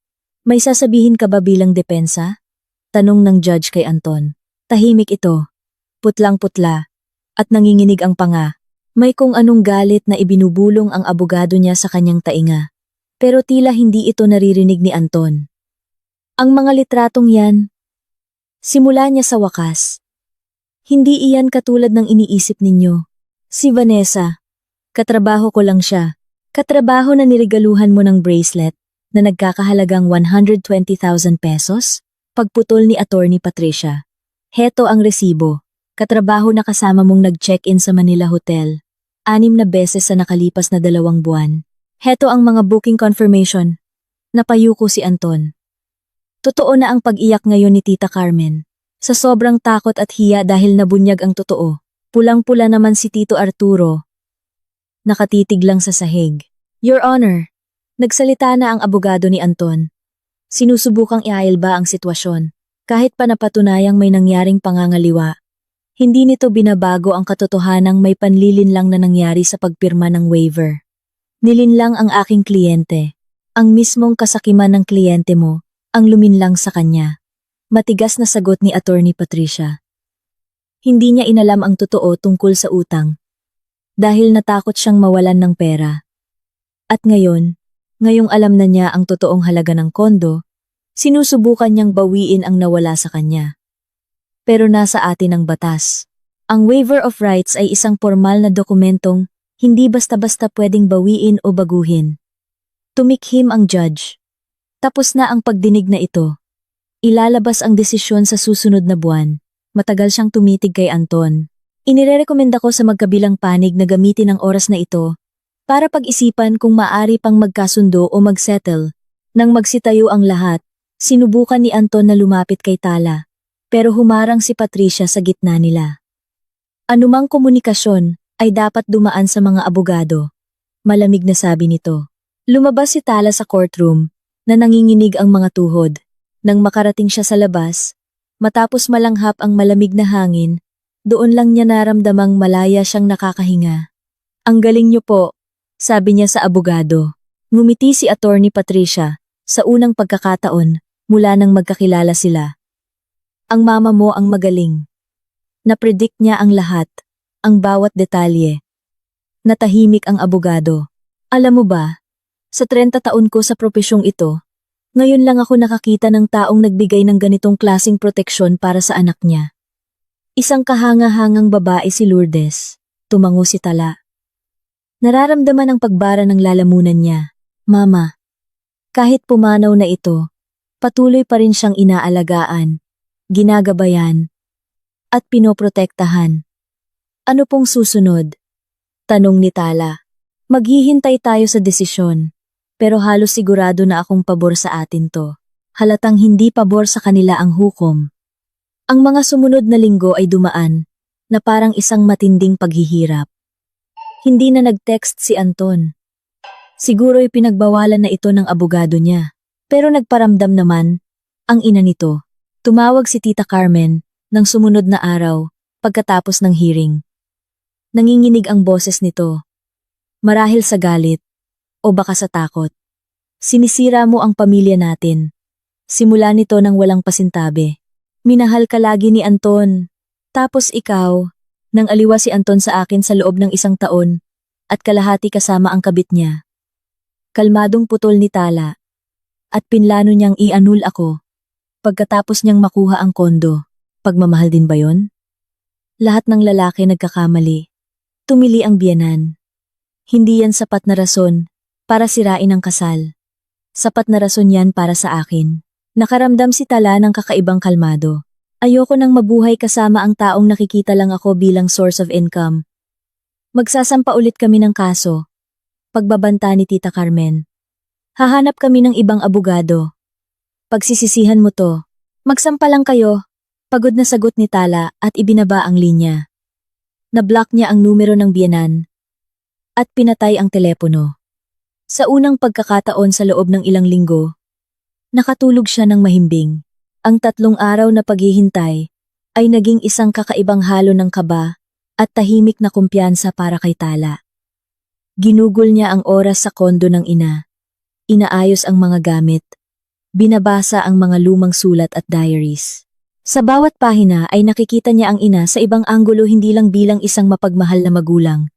May sasabihin ka ba bilang depensa? Tanong ng judge kay Anton. Tahimik ito, putlang-putla, at nanginginig ang panga. May kung anong galit na ibinubulong ang abogado niya sa kanyang tainga. Pero tila hindi ito naririnig ni Anton. Ang mga litratong yan, simula niya sa wakas. Hindi iyan katulad ng iniisip ninyo. Si Vanessa, katrabaho ko lang siya. Katrabaho na niregaluhan mo ng bracelet na nagkakahalagang 120,000 pesos? Pagputol ni Attorney Patricia. Heto ang resibo. Katrabaho na kasama mong nag-check-in sa Manila Hotel. 6 na beses sa nakalipas na 2 buwan. Heto ang mga booking confirmation. Napayuko si Anton. Totoo na ang pag-iyak ngayon ni Tita Carmen. Sa sobrang takot at hiya dahil nabunyag ang totoo. Pulang-pula naman si Tito Arturo. Nakatitig lang sa sahig. Your Honor, nagsalita na ang abogado ni Anton. Sinusubukang iailba ang sitwasyon. Kahit pa napatunayang may nangyaring pangangaliwa, hindi nito binabago ang katotohanang may panlilinlang na nangyari sa pagpirma ng waiver. Nilinlang ang aking kliyente. Ang mismong kasakiman ng kliyente mo, ang luminlang sa kanya. Matigas na sagot ni Attorney Patricia. Hindi niya inalam ang totoo tungkol sa utang. Dahil natakot siyang mawalan ng pera. At ngayong alam na niya ang totoong halaga ng kondo, sinusubukan niyang bawiin ang nawala sa kanya. Pero nasa atin ang batas. Ang waiver of rights ay isang formal na dokumentong hindi basta-basta pwedeng bawiin o baguhin. Tumikhim ang judge. Tapos na ang pagdinig na ito. Ilalabas ang desisyon sa susunod na buwan. Matagal siyang tumitig kay Anton. Inirerekomenda ko sa magkabilang panig na gamitin ang oras na ito para pag-isipan kung maaari pang magkasundo o magsettle. Nang magsitayo ang lahat, sinubukan ni Anton na lumapit kay Tala, pero humarang si Patricia sa gitna nila. Anumang komunikasyon ay dapat dumaan sa mga abogado. Malamig na sabi nito. Lumabas si Tala sa courtroom na nanginginig ang mga tuhod. Nang makarating siya sa labas, matapos malanghap ang malamig na hangin, doon lang niya naramdamang malaya siyang nakakahinga. Ang galing niyo po, sabi niya sa abogado. Ngumiti si Attorney Patricia sa unang pagkakataon mula nang magkakilala sila. Ang mama mo ang magaling. Napredict niya ang lahat. Ang bawat detalye. Natahimik ang abogado. Alam mo ba, sa 30 taon ko sa propesyong ito, ngayon lang ako nakakita ng taong nagbigay ng ganitong klasing proteksyon para sa anak niya. Isang kahanga-hangang babae si Lourdes. Tumango si Tala. Nararamdaman ang pagbara ng lalamunan niya. Mama, kahit pumanaw na ito, patuloy pa rin siyang inaalagaan, ginagabayan, at pinoprotektahan. Ano pong susunod? Tanong ni Tala. Maghihintay tayo sa desisyon, pero halos sigurado na akong pabor sa atin to. Halatang hindi pabor sa kanila ang hukom. Ang mga sumunod na linggo ay dumaan, na parang isang matinding paghihirap. Hindi na nag-text si Anton. Siguro'y pinagbawalan na ito ng abogado niya. Pero nagparamdam naman, ang ina nito. Tumawag si Tita Carmen ng sumunod na araw, pagkatapos ng hearing. Nanginginig ang boses nito. Marahil sa galit, o baka sa takot. Sinisira mo ang pamilya natin. Simula nito nang walang pasintabi. Minahal ka lagi ni Anton. Tapos ikaw, nang aliwa si Anton sa akin sa loob ng 1 taon, at kalahati kasama ang kabit niya. Kalmadong putol ni Tala. At pinlano niyang i-annul ako. Pagkatapos niyang makuha ang kondo. Pagmamahal din ba yon? Lahat ng lalaki nagkakamali. Tumili ang biyenan. Hindi yan sapat na rason para sirain ang kasal. Sapat na rason yan para sa akin. Nakaramdam si Tala ng kakaibang kalmado. Ayoko nang mabuhay kasama ang taong nakikita lang ako bilang source of income. Magsasampa ulit kami ng kaso. Pagbabanta ni Tita Carmen. Hahanap kami ng ibang abogado. Pagsisisihan mo to. Magsampa lang kayo. Pagod na sagot ni Tala at ibinaba ang linya. Nablock niya ang numero ng biyenan at pinatay ang telepono. Sa unang pagkakataon sa loob ng ilang linggo, nakatulog siya ng mahimbing. Ang 3 araw na paghihintay ay naging isang kakaibang halo ng kaba at tahimik na kumpiyansa para kay Tala. Ginugol niya ang oras sa kondo ng ina. Inaayos ang mga gamit. Binabasa ang mga lumang sulat at diaries. Sa bawat pahina ay nakikita niya ang ina sa ibang anggulo, hindi lang bilang isang mapagmahal na magulang,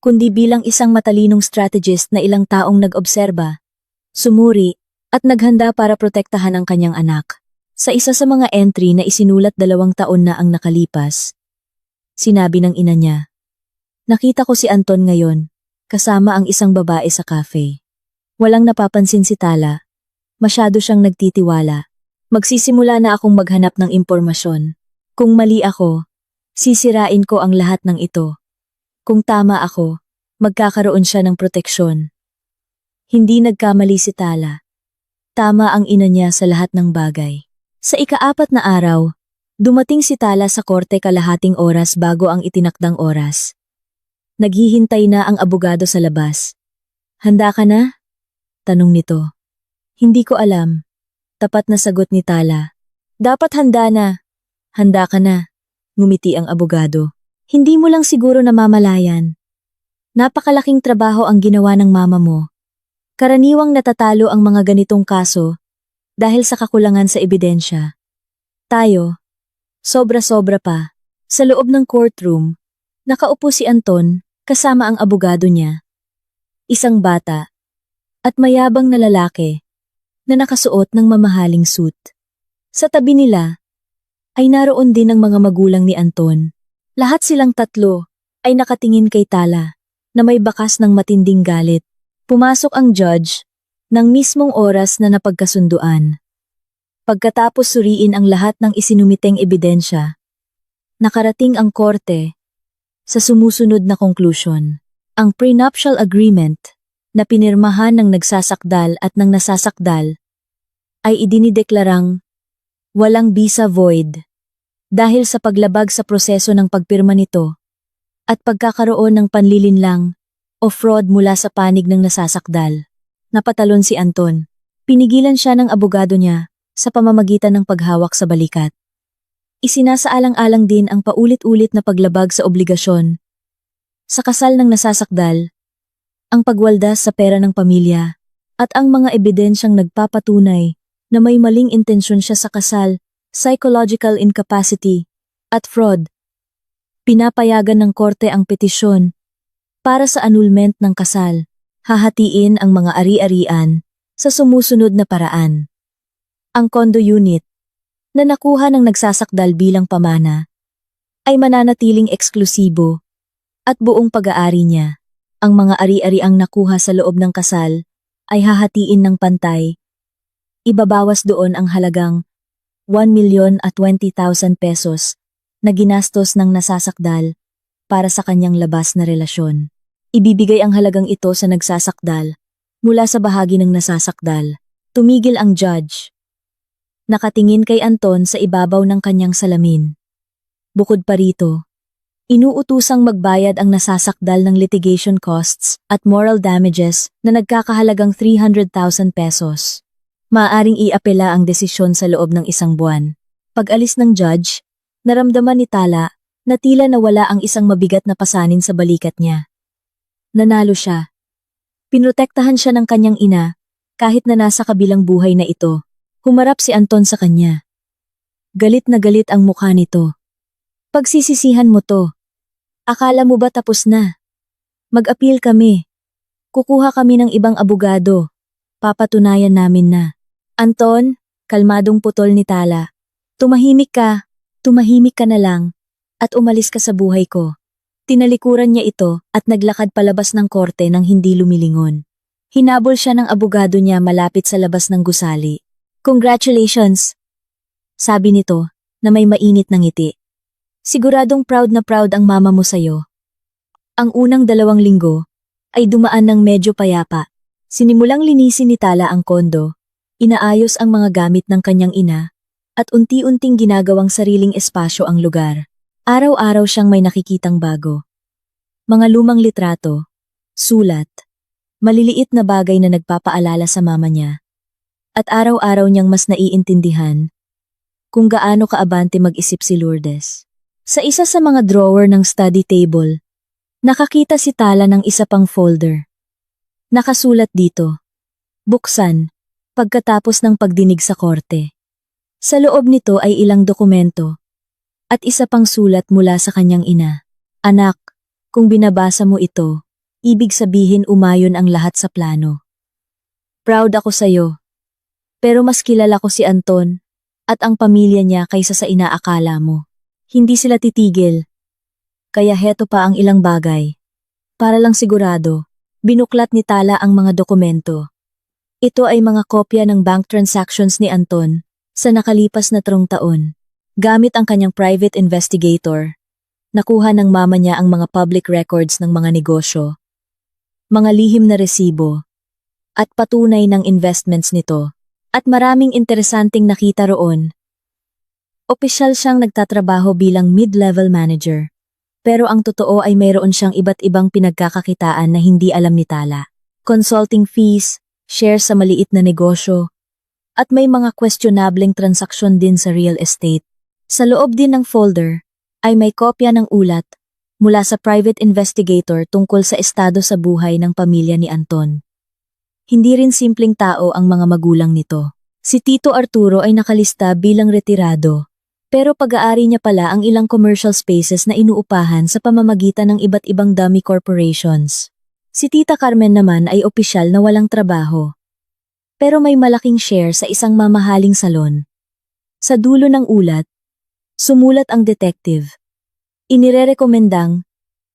kundi bilang isang matalinong strategist na ilang taong nag-obserba, sumuri, at naghanda para protektahan ang kanyang anak. Sa isa sa mga entry na isinulat 2 taon na ang nakalipas, sinabi ng ina niya, "Nakita ko si Anton ngayon, kasama ang isang babae sa cafe." Walang napapansin si Tala. Masyado siyang nagtitiwala. Magsisimula na akong maghanap ng impormasyon. Kung mali ako, sisirain ko ang lahat ng ito. Kung tama ako, magkakaroon siya ng proteksyon. Hindi nagkamali si Tala. Tama ang ina niya sa lahat ng bagay. Sa ika-4 na araw, dumating si Tala sa korte kalahating oras bago ang itinakdang oras. Naghihintay na ang abogado sa labas. "Handa ka na?" tanong nito. "Hindi ko alam." Tapat na sagot ni Tala. "Dapat handa na." "Handa ka na," ngumiti ang abogado. "Hindi mo lang siguro namamalayan. Napakalaking trabaho ang ginawa ng mama mo. Karaniwang natatalo ang mga ganitong kaso dahil sa kakulangan sa ebidensya. Tayo, sobra-sobra pa." Sa loob ng courtroom, nakaupo si Anton kasama ang abogado niya. Isang bata at mayabang na lalaki na nakasuot ng mamahaling suit. Sa tabi nila ay naroon din ang mga magulang ni Anton. Lahat silang 3 ay nakatingin kay Tala na may bakas ng matinding galit. Pumasok ang judge ng mismong oras na napagkasunduan. Pagkatapos suriin ang lahat ng isinumiteng ebidensya, nakarating ang korte sa sumusunod na konklusyon. Ang prenuptial agreement na pinirmahan ng nagsasakdal at ng nasasakdal ay idinideklarang walang bisa void dahil sa paglabag sa proseso ng pagpirma nito at pagkakaroon ng panlilinlang o fraud mula sa panig ng nasasakdal. Napatalon si Anton. Pinigilan siya ng abogado niya sa pamamagitan ng paghawak sa balikat. Isinasaalang-alang din ang paulit-ulit na paglabag sa obligasyon sa kasal ng nasasakdal, ang pagwaldas sa pera ng pamilya, at ang mga ebidensyang nagpapatunay na may maling intensyon siya sa kasal, psychological incapacity, at fraud. Pinapayagan ng korte ang petisyon para sa annulment ng kasal. Hahatiin ang mga ari-arian sa sumusunod na paraan. Ang condo unit na nakuha ng nagsasakdal bilang pamana ay mananatiling eksklusibo at buong pag-aari niya. Ang mga ari-ariang nakuha sa loob ng kasal ay hahatiin ng pantay. Ibabawas doon ang halagang 1,020,000 pesos na ginastos ng nasasakdal para sa kanyang labas na relasyon. Ibibigay ang halagang ito sa nagsasakdal mula sa bahagi ng nasasakdal. Tumigil ang judge. Nakatingin kay Anton sa ibabaw ng kanyang salamin. Bukod pa rito, inuutusang magbayad ang nasasakdal ng litigation costs at moral damages na nagkakahalagang 300,000 pesos. Maaaring iapela ang desisyon sa loob ng 1 buwan. Pag-alis ng judge, naramdaman ni Tala na tila nawala ang isang mabigat na pasanin sa balikat niya. Nanalo siya. Pinrotektahan siya ng kanyang ina kahit na nasa kabilang buhay na ito. Humarap si Anton sa kanya. Galit na galit ang mukha nito. "Pagsisisihan mo to. Akala mo ba tapos na? Mag-appeal kami. Kukuha kami ng ibang abogado. Papatunayan namin na." "Anton," kalmadong putol ni Tala. Tumahimik ka na lang, at umalis ka sa buhay ko." Tinalikuran niya ito at naglakad palabas ng korte nang hindi lumilingon. Hinabol siya ng abogado niya malapit sa labas ng gusali. "Congratulations!" sabi nito na may mainit na ngiti. "Siguradong proud na proud ang mama mo sa'yo." Ang unang 2 linggo ay dumaan ng medyo payapa. Sinimulang linisin ni Tala ang kondo, inaayos ang mga gamit ng kanyang ina, at unti-unting ginagawang sariling espasyo ang lugar. Araw-araw siyang may nakikitang bago. Mga lumang litrato, sulat, maliliit na bagay na nagpapaalala sa mama niya. At araw-araw niyang mas naiintindihan kung gaano kaabante mag-isip si Lourdes. Sa isa sa mga drawer ng study table, nakakita si Tala ng isa pang folder. Nakasulat dito, "Buksan, pagkatapos ng pagdinig sa korte." Sa loob nito ay ilang dokumento, at isa pang sulat mula sa kanyang ina. "Anak, kung binabasa mo ito, ibig sabihin umayon ang lahat sa plano. Proud ako sa'yo. Pero mas kilala ko si Anton at ang pamilya niya kaysa sa inaakala mo. Hindi sila titigil. Kaya heto pa ang ilang bagay. Para lang sigurado, binuklat ni Tala ang mga dokumento. Ito ay mga kopya ng bank transactions ni Anton sa nakalipas na 3 taon. Gamit ang kanyang private investigator, nakuha ng mama niya ang mga public records ng mga negosyo, mga lihim na resibo, at patunay ng investments nito. At maraming interesanting nakita roon. Opisyal siyang nagtatrabaho bilang mid-level manager. Pero ang totoo ay mayroon siyang iba't ibang pinagkakakitaan na hindi alam ni Tala. Consulting fees, shares sa maliit na negosyo, at may mga questionableng transaksyon din sa real estate. Sa loob din ng folder ay may kopya ng ulat mula sa private investigator tungkol sa estado sa buhay ng pamilya ni Anton. Hindi rin simpleng tao ang mga magulang nito. Si Tito Arturo ay nakalista bilang retirado. Pero pag-aari niya pala ang ilang commercial spaces na inuupahan sa pamamagitan ng iba't ibang dummy corporations. Si Tita Carmen naman ay opisyal na walang trabaho. Pero may malaking share sa isang mamahaling salon. Sa dulo ng ulat, sumulat ang detective. Inirerekomendang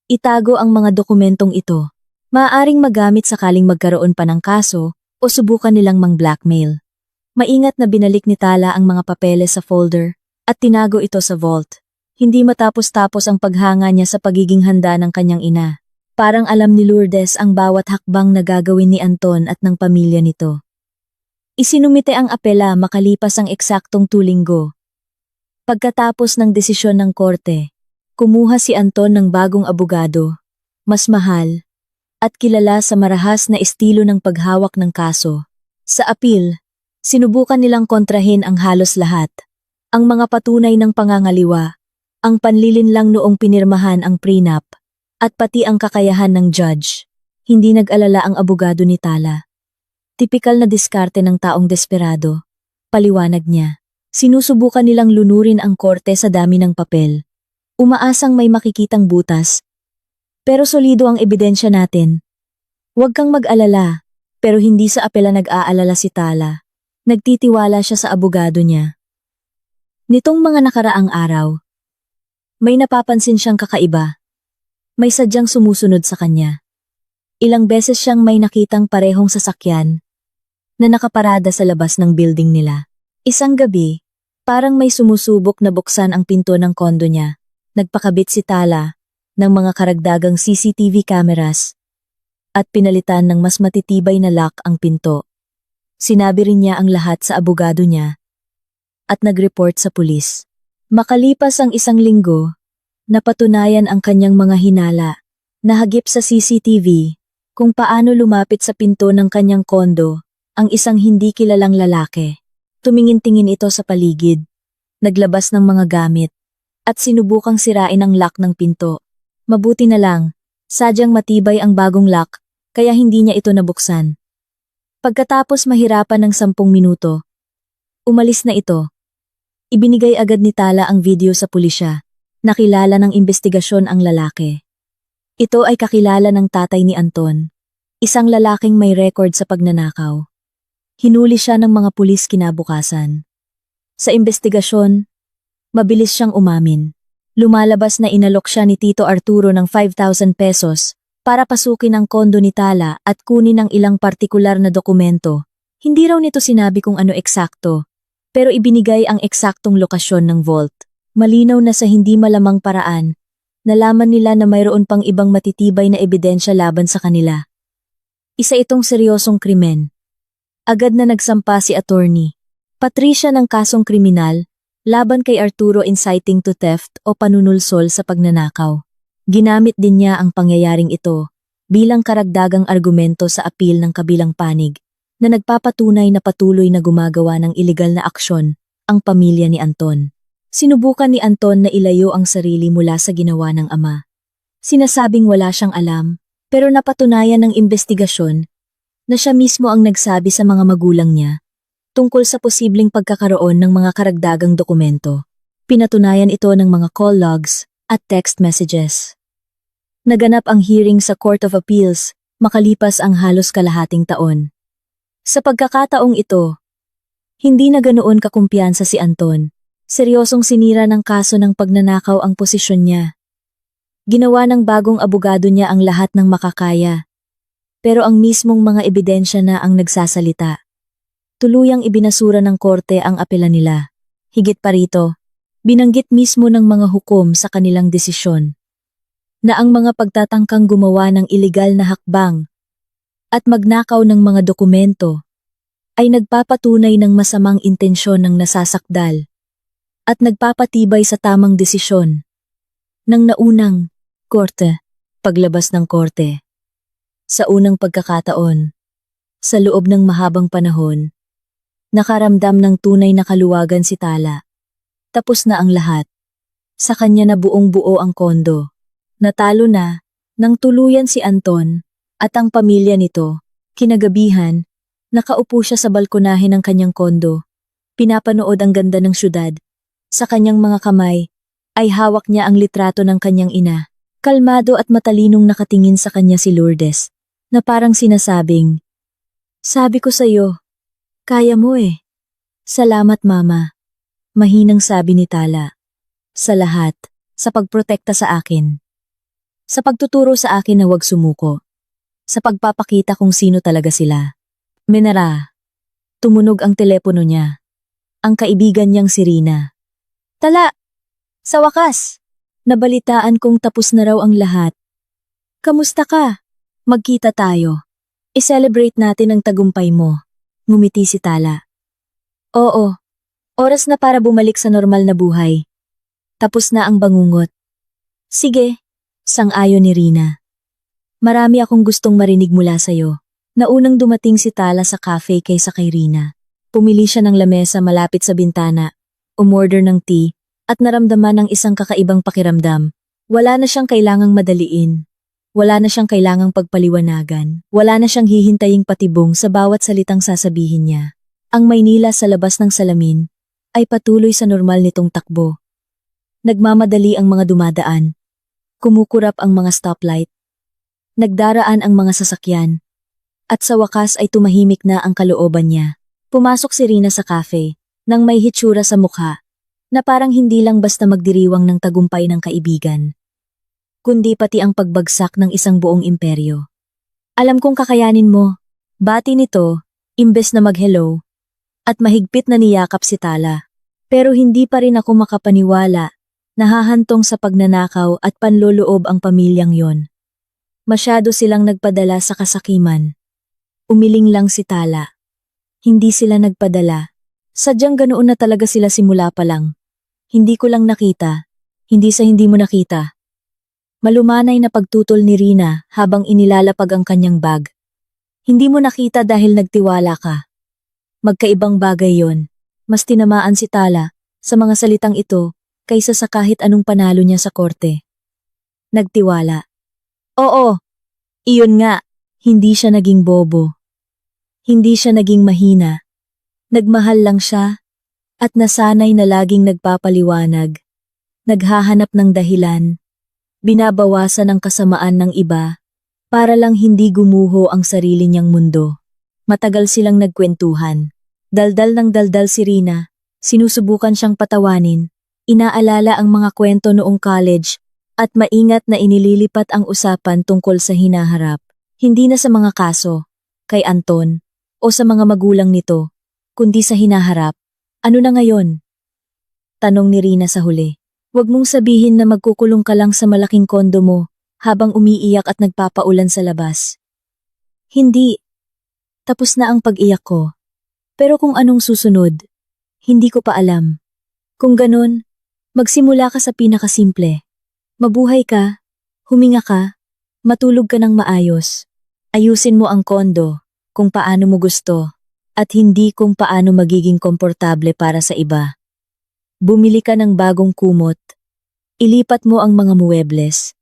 itago ang mga dokumentong ito. Maaaring magamit sakaling magkaroon pa ng kaso o subukan nilang mang-blackmail. Maingat na binalik ni Tala ang mga papeles sa folder at tinago ito sa vault. Hindi matapos-tapos ang paghanga niya sa pagiging handa ng kanyang ina. Parang alam ni Lourdes ang bawat hakbang na gagawin ni Anton at ng pamilya nito. Isinumite ang apela makalipas ang eksaktong 2 linggo. Pagkatapos ng desisyon ng korte, kumuha si Anton ng bagong abogado, mas mahal, at kilala sa marahas na estilo ng paghawak ng kaso. Sa appeal, sinubukan nilang kontrahin ang halos lahat. Ang mga patunay ng pangangaliwa, ang panlilinlang noong pinirmahan ang prenup, at pati ang kakayahan ng judge. Hindi nag-alala ang abogado ni Tala. Tipikal na diskarte ng taong desperado. Paliwanag niya. Sinusubukan nilang lunurin ang korte sa dami ng papel. Umaasang may makikitang butas. Pero solido ang ebidensya natin. Huwag kang mag-alala, pero hindi sa apela nag-aalala si Tala. Nagtitiwala siya sa abogado niya. Nitong mga nakaraang araw, may napapansin siyang kakaiba. May sadyang sumusunod sa kanya. Ilang beses siyang may nakitang parehong sasakyan na nakaparada sa labas ng building nila. Isang gabi, parang may sumusubok na buksan ang pinto ng kondo niya. Nagpakabit si Tala ng mga karagdagang CCTV cameras at pinalitan ng mas matitibay na lock ang pinto. Sinabi rin niya ang lahat sa abogado niya at nag-report sa pulis. Makalipas ang 1 linggo, napatunayan ang kanyang mga hinala, nahagip sa CCTV, kung paano lumapit sa pinto ng kanyang kondo ang isang hindi kilalang lalaki. Tumingin-tingin ito sa paligid, naglabas ng mga gamit, at sinubukang sirain ang lock ng pinto. Mabuti na lang, sadyang matibay ang bagong lock, kaya hindi niya ito nabuksan. Pagkatapos mahirapan ng 10 minuto, umalis na ito. Ibinigay agad ni Tala ang video sa pulisya. Nakilala ng investigasyon ang lalaki. Ito ay kakilala ng tatay ni Anton, isang lalaking may record sa pagnanakaw. Hinuli siya ng mga pulis kinabukasan. Sa investigasyon, mabilis siyang umamin. Lumalabas na inalok siya ni Tito Arturo ng 5,000 pesos para pasukin ang kondo ni Tala at kunin ang ilang partikular na dokumento. Hindi raw nito sinabi kung ano eksakto, pero ibinigay ang eksaktong lokasyon ng vault. Malinaw na sa hindi malamang paraan, nalaman nila na mayroon pang ibang matitibay na ebidensya laban sa kanila. Isa itong seryosong krimen. Agad na nagsampa si attorney Patricia ng kasong kriminal laban kay Arturo inciting to theft o panunulsol sa pagnanakaw. Ginamit din niya ang pangyayaring ito bilang karagdagang argumento sa apil ng kabilang panig na nagpapatunay na patuloy na gumagawa ng ilegal na aksyon ang pamilya ni Anton. Sinubukan ni Anton na ilayo ang sarili mula sa ginawa ng ama. Sinasabing wala siyang alam, pero napatunayan ng investigasyon na siya mismo ang nagsabi sa mga magulang niya tungkol sa posibleng pagkakaroon ng mga karagdagang dokumento. Pinatunayan ito ng mga call logs at text messages. Naganap ang hearing sa Court of Appeals makalipas ang halos kalahating taon. Sa pagkakataong ito, hindi na ganoon kakumpiyansa si Anton. Seryosong sinira ng kaso ng pagnanakaw ang posisyon niya. Ginawa ng bagong abogado niya ang lahat ng makakaya. Pero ang mismong mga ebidensya na ang nagsasalita. Tuluyang ibinasura ng korte ang apela nila. Higit pa rito, binanggit mismo ng mga hukom sa kanilang desisyon na ang mga pagtatangkang gumawa ng ilegal na hakbang at magnakaw ng mga dokumento ay nagpapatunay ng masamang intensyon ng nasasakdal at nagpapatibay sa tamang desisyon ng naunang korte. Paglabas ng korte. Sa unang pagkakataon, sa loob ng mahabang panahon, nakaramdam ng tunay na kaluwagan si Tala. Tapos na ang lahat. Sa kanya na buong-buo ang kondo. Natalo na, nang tuluyan si Anton at ang pamilya nito. Kinagabihan, nakaupo siya sa balkonahe ng kanyang kondo. Pinapanood ang ganda ng syudad. Sa kanyang mga kamay, ay hawak niya ang litrato ng kanyang ina. Kalmado at matalinong nakatingin sa kanya si Lourdes, na parang sinasabing, "Sabi ko sa'yo, kaya mo eh." "Salamat mama." Mahinang sabi ni Tala. "Sa lahat, sa pagprotekta sa akin. Sa pagtuturo sa akin na huwag sumuko. Sa pagpapakita kung sino talaga sila." Menara. Tumunog ang telepono niya. Ang kaibigan niyang si Rina. "Tala! Sa wakas! Nabalitaan kong tapos na raw ang lahat. Kamusta ka? Magkita tayo. I-celebrate natin ang tagumpay mo." Ngumiti si Tala. "Oo, oras na para bumalik sa normal na buhay. Tapos na ang bangungot." "Sige," sang-ayon ni Rina. "Marami akong gustong marinig mula sa'yo." Naunang dumating si Tala sa cafe kaysa kay Rina. Pumili siya ng lamesa malapit sa bintana, umorder ng tea, at naramdaman ng isang kakaibang pakiramdam. Wala na siyang kailangang madaliin. Wala na siyang kailangang pagpaliwanagan. Wala na siyang hihintaying patibong sa bawat salitang sasabihin niya. Ang Maynila sa labas ng salamin ay patuloy sa normal nitong takbo. Nagmamadali ang mga dumadaan. Kumukurap ang mga stoplight. Nagdaraan ang mga sasakyan. At sa wakas ay tumahimik na ang kalooban niya. Pumasok si Rina sa cafe, nang may hitsura sa mukha, na parang hindi lang basta magdiriwang ng tagumpay ng kaibigan, kundi pati ang pagbagsak ng isang buong imperyo. "Alam kong kakayanin mo." Bati nito, imbes na mag-hello, at mahigpit na niyakap si Tala. Pero hindi pa rin ako makapaniwala, nahahantong sa pagnanakaw at panloloob ang pamilyang yon. Masyado silang nagpadala sa kasakiman. Umiling lang si Tala. Hindi sila nagpadala. Sadyang ganoon na talaga sila simula pa lang. "Hindi ko lang nakita. Hindi sa hindi mo nakita." Malumanay na pagtutol ni Rina habang inilalapag ang kanyang bag. "Hindi mo nakita dahil nagtiwala ka." Magkaibang bagay yon. Mas tinamaan si Tala sa mga salitang ito kaysa sa kahit anong panalo niya sa korte. Nagtiwala. Oo, iyon nga. Hindi siya naging bobo. Hindi siya naging mahina. Nagmahal lang siya at nasanay na laging nagpapaliwanag, naghahanap ng dahilan, binabawasan ang kasamaan ng iba para lang hindi gumuho ang sarili niyang mundo. Matagal silang nagkwentuhan. Daldal ng daldal si Rina, sinusubukan siyang patawanin, Inaalala ang mga kwento noong college at maingat na inililipat ang usapan tungkol sa hinaharap. Hindi na sa mga kaso, kay Anton, o sa mga magulang nito, kundi sa hinaharap. Ano na ngayon? Tanong ni Rina sa huli. Huwag mong sabihin na magkukulong ka lang sa malaking kondo mo habang umiiyak at nagpapaulan sa labas. Hindi. Tapos na ang pag-iyak ko. Pero kung anong susunod, hindi ko pa alam. Kung ganun, magsimula ka sa pinakasimple. Mabuhay ka, huminga ka, matulog ka ng maayos. Ayusin mo ang kondo kung paano mo gusto at hindi kung paano magiging komportable para sa iba. Bumili ka ng bagong kumot. Ilipat mo ang mga muebles.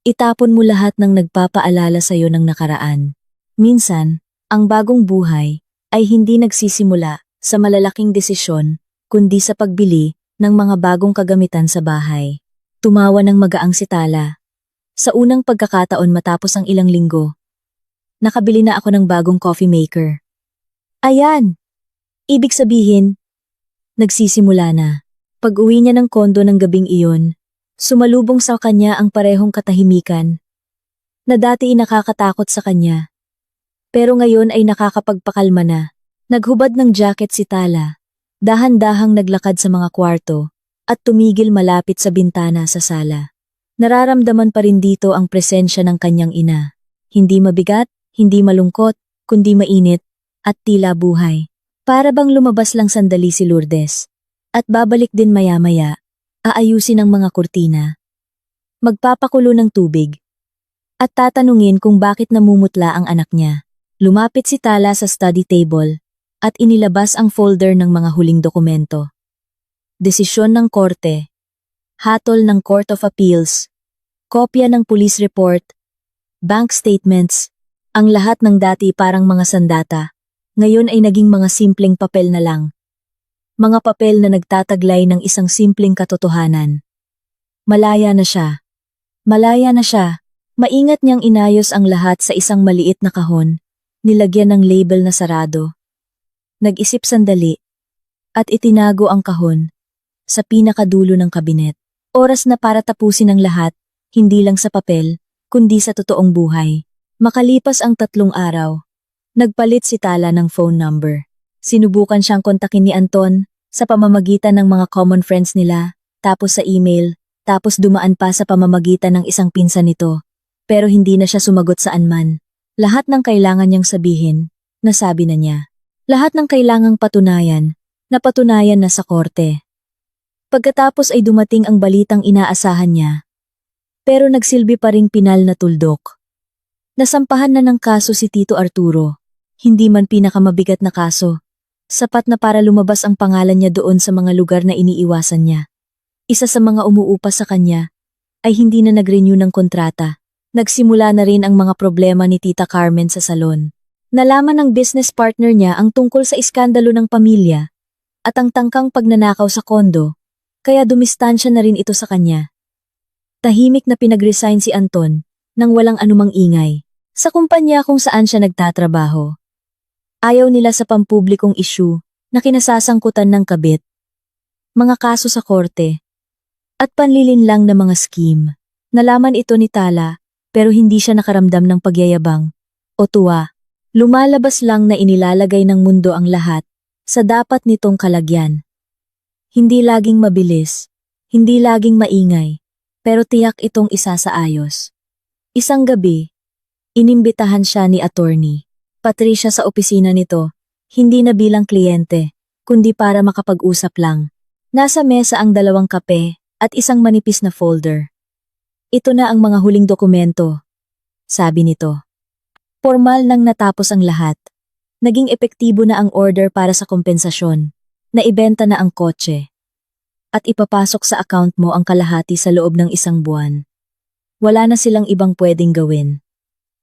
Itapon mo lahat ng nagpapaalala sa iyo ng nakaraan. Minsan, ang bagong buhay ay hindi nagsisimula sa malalaking desisyon, kundi sa pagbili ng mga bagong kagamitan sa bahay. Tumawa ng magaang si Tala. Sa unang pagkakataon matapos ang ilang linggo, nakabili na ako ng bagong coffee maker. Ayan! Ibig sabihin, nagsisimula na. Pag-uwi niya ng kondo ng gabing iyon, sumalubong sa kanya ang parehong katahimikan na dati nakakatakot sa kanya. Pero ngayon ay nakakapagpakalma na. Naghubad ng jacket si Tala, dahan-dahang naglakad sa mga kwarto at tumigil malapit sa bintana sa sala. Nararamdaman pa rin dito ang presensya ng kanyang ina. Hindi mabigat, hindi malungkot, kundi mainit at tila buhay. Para bang lumabas lang sandali si Lourdes. At babalik din maya-maya, aayusin ang mga kurtina. Magpapakulo ng tubig. At tatanungin kung bakit namumutla ang anak niya. Lumapit si Tala sa study table at inilabas ang folder ng mga huling dokumento. Desisyon ng korte, hatol ng Court of Appeals, kopya ng police report, bank statements, ang lahat ng dati parang mga sandata, ngayon ay naging mga simpleng papel na lang. Mga papel na nagtataglay ng isang simpleng katotohanan. Malaya na siya. Malaya na siya. Maingat niyang inayos ang lahat sa isang maliit na kahon, nilagyan ng label na sarado. Nag-isip sandali, at itinago ang kahon sa pinakadulo ng kabinet. Oras na para tapusin ang lahat, hindi lang sa papel, kundi sa totoong buhay. Makalipas ang 3 araw, nagpalit si Tala ng phone number. Sinubukan siyang kontakin ni Anton sa pamamagitan ng mga common friends nila, tapos sa email, tapos dumaan pa sa pamamagitan ng isang pinsan nito. Pero hindi na siya sumagot saan man. Lahat ng kailangan niyang sabihin, nasabi na niya. Lahat ng kailangang patunayan, napatunayan na sa korte. Pagkatapos ay dumating ang balitang inaasahan niya. Pero nagsilbi pa ring pinal na tuldok. Nasampahan na ng kaso si Tito Arturo. Hindi man pinakamabigat na kaso. Sapat na para lumabas ang pangalan niya doon sa mga lugar na iniiwasan niya. Isa sa mga umuupa sa kanya ay hindi na nag-renew ng kontrata. Nagsimula na rin ang mga problema ni Tita Carmen sa salon. Nalaman ng business partner niya ang tungkol sa iskandalo ng pamilya at ang tangkang pagnanakaw sa kondo, kaya dumistansya na rin ito sa kanya. Tahimik na pinag-resign si Anton nang walang anumang ingay sa kumpanya kung saan siya nagtatrabaho. Ayaw nila sa pampublikong issue na kinasasangkutan ng kabit, mga kaso sa korte, at panlilinlang na mga scheme. Nalaman ito ni Tala pero hindi siya nakaramdam ng pagyayabang o tuwa. Lumalabas lang na inilalagay ng mundo ang lahat sa dapat nitong kalagyan. Hindi laging mabilis, hindi laging maingay, pero tiyak itong isa sa ayos. Isang gabi, inimbitahan siya ni attorney Patricia sa opisina nito, hindi na bilang kliyente, kundi para makapag-usap lang. Nasa mesa ang 2 kape at isang manipis na folder. Ito na ang mga huling dokumento, sabi nito. Formal nang natapos ang lahat. Naging epektibo na ang order para sa kompensasyon. Naibenta na ang kotse. At ipapasok sa account mo ang kalahati sa loob ng 1 buwan. Wala na silang ibang pwedeng gawin.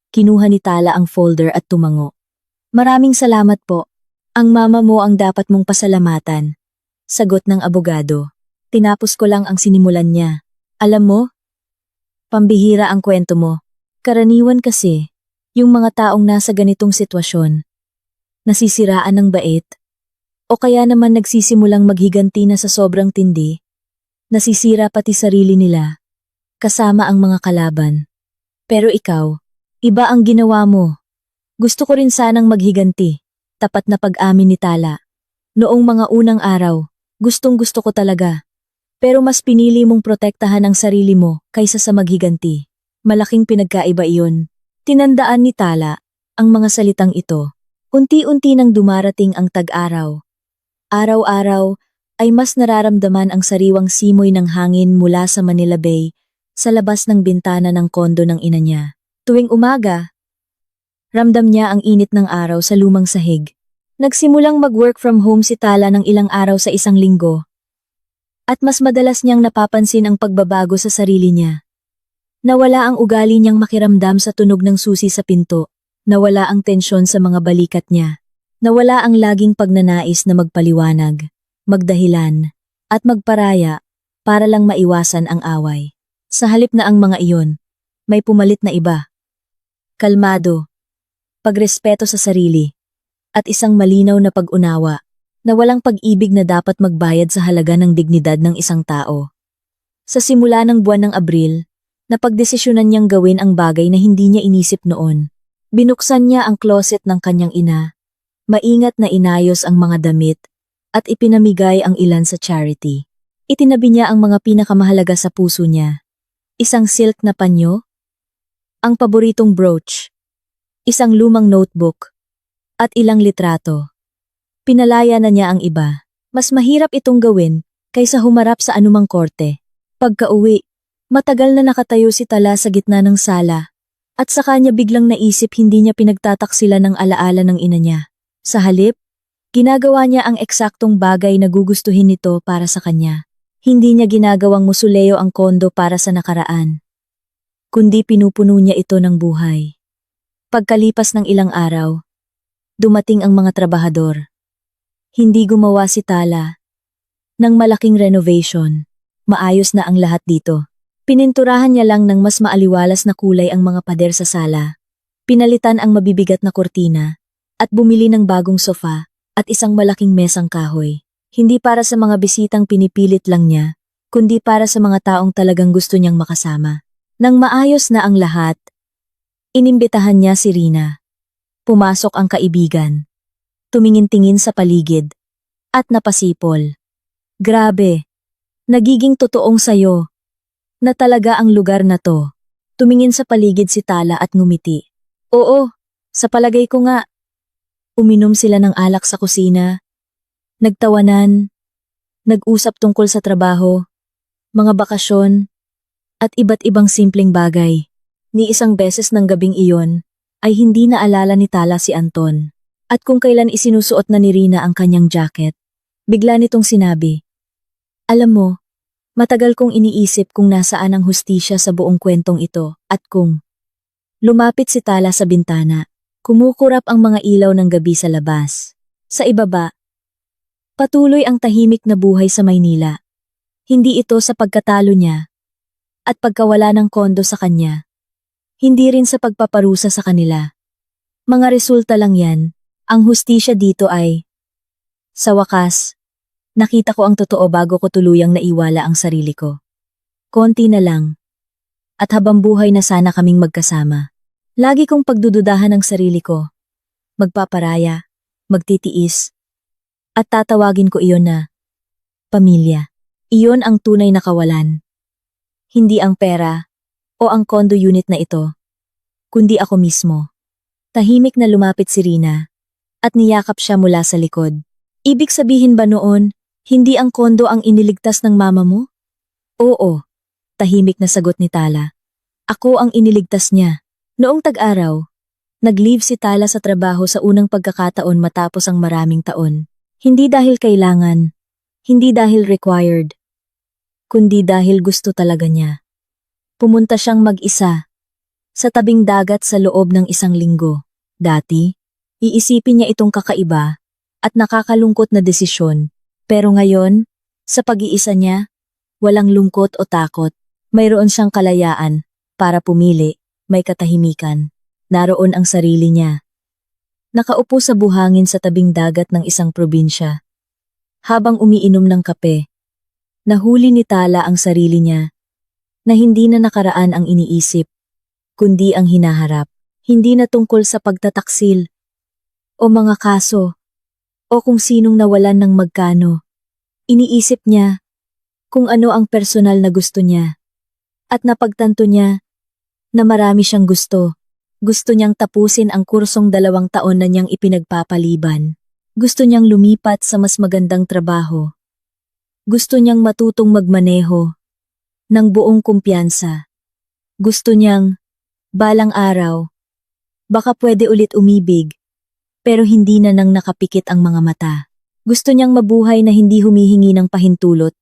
Kinuha ni Tala ang folder at tumango. Maraming salamat po. Ang mama mo ang dapat mong pasalamatan. Sagot ng abogado. Tinapos ko lang ang sinimulan niya. Alam mo? Pambihira ang kwento mo. Karaniwan kasi, yung mga taong nasa ganitong sitwasyon, nasisiraan ng bait, o kaya naman nagsisimulang maghiganti na sa sobrang tindi, Nasisira pati sarili nila, kasama ang mga kalaban. Pero ikaw, iba ang ginawa mo. Gusto ko rin sanang maghiganti, tapat na pag-amin ni Tala. Noong mga unang araw, gustong-gusto ko talaga. Pero mas pinili mong protektahan ang sarili mo kaysa sa maghiganti. Malaking pinagkaiba iyon. Tinandaan ni Tala ang mga salitang ito. Unti-unti nang dumarating ang tag-araw. Araw-araw ay mas nararamdaman ang sariwang simoy ng hangin mula sa Manila Bay sa labas ng bintana ng kondo ng ina niya. Tuwing umaga, ramdam niya ang init ng araw sa lumang sahig. Nagsimulang mag-work from home si Tala ng ilang araw sa isang linggo. At mas madalas niyang napapansin ang pagbabago sa sarili niya. Nawala ang ugali niyang makiramdam sa tunog ng susi sa pinto. Nawala ang tensyon sa mga balikat niya. Nawala ang laging pagnanais na magpaliwanag, magdahilan, at magparaya para lang maiwasan ang away. Sa halip na ang mga iyon, may pumalit na iba. Kalmado, pagrespeto sa sarili, at isang malinaw na pag-unawa na walang pag-ibig na dapat magbayad sa halaga ng dignidad ng isang tao. Sa simula ng buwan ng Abril, napagdesisyonan niyang gawin ang bagay na hindi niya inisip noon. Binuksan niya ang closet ng kanyang ina, maingat na inayos ang mga damit, at ipinamigay ang ilan sa charity. Itinabi niya ang mga pinakamahalaga sa puso niya. Isang silk na panyo, ang paboritong brooch, isang lumang notebook, at ilang litrato. Pinalaya na niya ang iba. Mas mahirap itong gawin kaysa humarap sa anumang korte. Pagka-uwi, matagal na nakatayo si Tala sa gitna ng sala, at sa kanya biglang naisip hindi niya pinagtataksila ng alaala ng ina niya. Sa halip, ginagawa niya ang eksaktong bagay na gugustuhin nito para sa kanya. Hindi niya ginagawang musuleo ang kondo para sa nakaraan, kundi pinupuno niya ito ng buhay. Pagkalipas ng ilang araw, dumating ang mga trabahador. Hindi gumawa si Tala ng malaking renovation. Maayos na ang lahat dito. Pininturahan niya lang ng mas maaliwalas na kulay ang mga pader sa sala. Pinalitan ang mabibigat na kurtina at bumili ng bagong sofa at isang malaking mesang kahoy. Hindi para sa mga bisitang pinipilit lang niya, kundi para sa mga taong talagang gusto niyang makasama. Nang maayos na ang lahat, inimbitahan niya si Rina. Pumasok ang kaibigan. Tumingin-tingin sa paligid. At napasipol. Grabe. Nagiging totoong sayo. Na talaga ang lugar na to. Tumingin sa paligid si Tala at ngumiti. Oo, sa palagay ko nga. Uminom sila ng alak sa kusina. Nagtawanan. Nag-usap tungkol sa trabaho. Mga bakasyon. At iba't ibang simpleng bagay. Ni isang beses ng gabing iyon, ay hindi naalala ni Tala si Anton. At kung kailan isinusuot na ni Rina ang kanyang jacket, bigla nitong sinabi, "Alam mo, matagal kong iniisip kung nasaan ang hustisya sa buong kwentong ito at kung..." Lumapit si Tala sa bintana. Kumukurap ang mga ilaw ng gabi sa labas. Sa ibaba, patuloy ang tahimik na buhay sa Maynila. Hindi ito sa pagkatalo niya at pagkawala ng kondo sa kanya. Hindi rin sa pagpaparusa sa kanila. Mga resulta lang yan. Ang hustisya dito ay, sa wakas, nakita ko ang totoo bago ko tuluyang naiwala ang sarili ko. Konti na lang. At habang buhay na sana kaming magkasama. Lagi kong pagdududahan ang sarili ko. Magpaparaya, magtitiis, at tatawagin ko iyon na pamilya. Iyon ang tunay na kawalan. Hindi ang pera o ang condo unit na ito, kundi ako mismo. Tahimik na lumapit si Rina at niyakap siya mula sa likod. Ibig sabihin ba noon, hindi ang kondo ang iniligtas ng mama mo? Oo, tahimik na sagot ni Tala. Ako ang iniligtas niya. Noong tag-araw, nag-leave si Tala sa trabaho sa unang pagkakataon matapos ang maraming taon. Hindi dahil kailangan, hindi dahil required, kundi dahil gusto talaga niya. Pumunta siyang mag-isa sa tabing dagat sa loob ng isang linggo. Dati, iisipin niya itong kakaiba at nakakalungkot na desisyon. Pero ngayon, sa pag-iisa niya, walang lungkot o takot. Mayroon siyang kalayaan para pumili. May katahimikan. Naroon ang sarili niya. Nakaupo sa buhangin sa tabing dagat ng isang probinsya. Habang umiinom ng kape, Nahuli ni Tala ang sarili niya, na hindi na nakaraan ang iniisip, kundi ang hinaharap. Hindi na tungkol sa pagtataksil, o mga kaso, o kung sinong nawalan ng magkano. Iniisip niya kung ano ang personal na gusto niya. At napagtanto niya na marami siyang gusto. Gusto niyang tapusin ang kursong 2 taon na niyang ipinagpapaliban. Gusto niyang lumipat sa mas magandang trabaho. Gusto niyang matutong magmaneho ng buong kumpiyansa. Gusto niyang, balang araw, baka pwede ulit umibig, pero hindi na nang nakapikit ang mga mata. Gusto niyang mabuhay na hindi humihingi ng pahintulot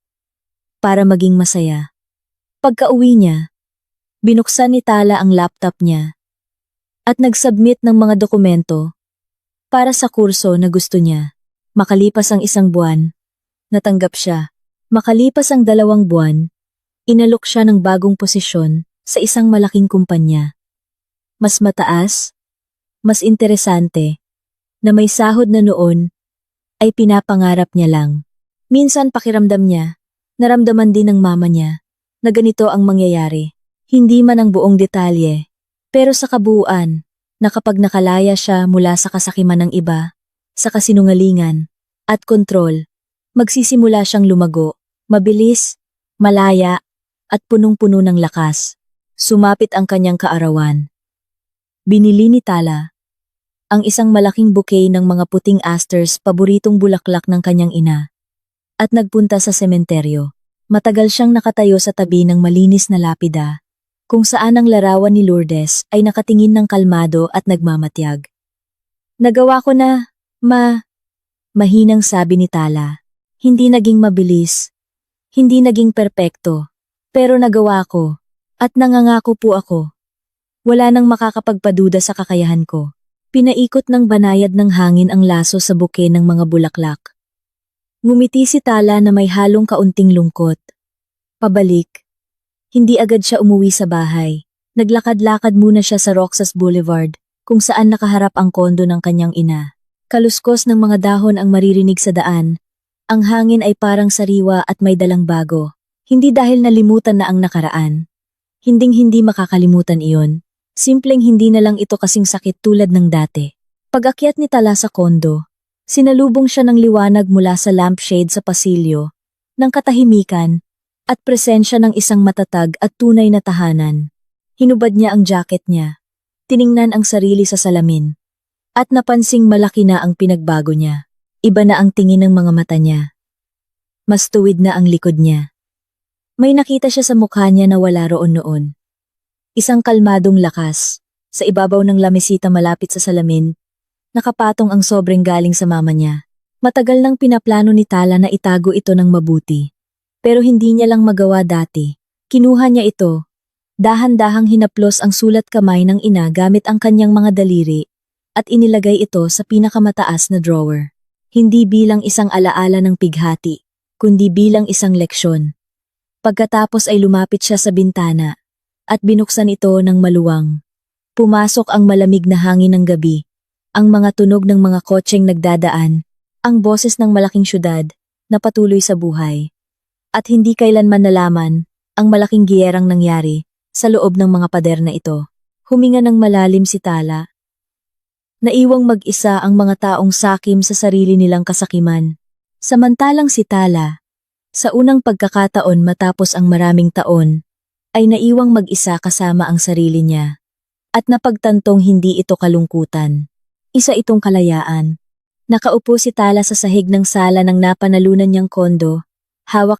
para maging masaya. Pagka-uwi niya, binuksan ni Tala ang laptop niya at nag-submit ng mga dokumento para sa kurso na gusto niya. Makalipas ang 1 buwan, natanggap siya. Makalipas ang 2 buwan, inalok siya ng bagong posisyon sa isang malaking kumpanya. Mas mataas, mas interesante, na may sahod na noon ay pinapangarap niya lang. Minsan pakiramdam niya, naramdaman din ng mama niya, na ganito ang mangyayari. Hindi man ang buong detalye, pero sa kabuuan, na kapag nakalaya siya mula sa kasakiman ng iba, sa kasinungalingan, at kontrol, magsisimula siyang lumago, mabilis, malaya, at punong-puno ng lakas. Sumapit ang kanyang kaarawan. Binili ni Tala ang isang malaking bouquet ng mga puting asters, paboritong bulaklak ng kanyang ina, at nagpunta sa sementeryo. Matagal siyang nakatayo sa tabi ng malinis na lapida, kung saan ang larawan ni Lourdes ay nakatingin ng kalmado at nagmamatyag. Nagawa ko na, mahinang sabi ni Tala. Hindi naging mabilis, hindi naging perpekto, pero nagawa ko, at nangangako po ako. Wala nang makakapagpaduda sa kakayahan ko. Pinaikot ng banayad ng hangin ang laso sa buke ng mga bulaklak. Ngumiti si Tala na may halong kaunting lungkot. Pabalik. Hindi agad siya umuwi sa bahay. Naglakad-lakad muna siya sa Roxas Boulevard, kung saan nakaharap ang kondo ng kanyang ina. Kaluskos ng mga dahon ang maririnig sa daan. Ang hangin ay parang sariwa at may dalang bago. Hindi dahil nalimutan na ang nakaraan. Hinding-hindi makakalimutan iyon. Simpleng hindi na lang ito kasing sakit tulad ng dati. Pag-akyat ni Tala sa kondo, sinalubong siya ng liwanag mula sa lampshade sa pasilyo, ng katahimikan, at presensya ng isang matatag at tunay na tahanan. Hinubad niya ang jacket niya, tiningnan ang sarili sa salamin, at napansing malaki na ang pinagbago niya. Iba na ang tingin ng mga mata niya. Mas tuwid na ang likod niya. May nakita siya sa mukha niya na wala roon noon. Isang kalmadong lakas. Sa ibabaw ng lamesita malapit sa salamin, nakapatong ang sobrang galing sa mama niya. Matagal nang pinaplano ni Tala na itago ito ng mabuti. Pero hindi niya lang magawa dati. Kinuha niya ito. Dahan-dahang hinaplos ang sulat kamay ng ina gamit ang kanyang mga daliri at inilagay ito sa pinakamataas na drawer. Hindi bilang isang alaala ng pighati, kundi bilang isang leksyon. Pagkatapos ay lumapit siya sa bintana at binuksan ito ng maluwang. Pumasok ang malamig na hangin ng gabi, ang mga tunog ng mga kotseng nagdadaan, ang boses ng malaking syudad na patuloy sa buhay. At hindi kailanman nalaman ang malaking giyerang nangyari sa loob ng mga pader na ito. Huminga ng malalim si Tala. Naiwang mag-isa ang mga taong sakim sa sarili nilang kasakiman. Samantalang si Tala, sa unang pagkakataon matapos ang maraming taon, ay naiwang mag-isa kasama ang sarili niya. At napagtantong hindi ito kalungkutan. Isa itong kalayaan. Nakaupo si Tala sa sahig ng sala ng napanalunan niyang kondo, hawak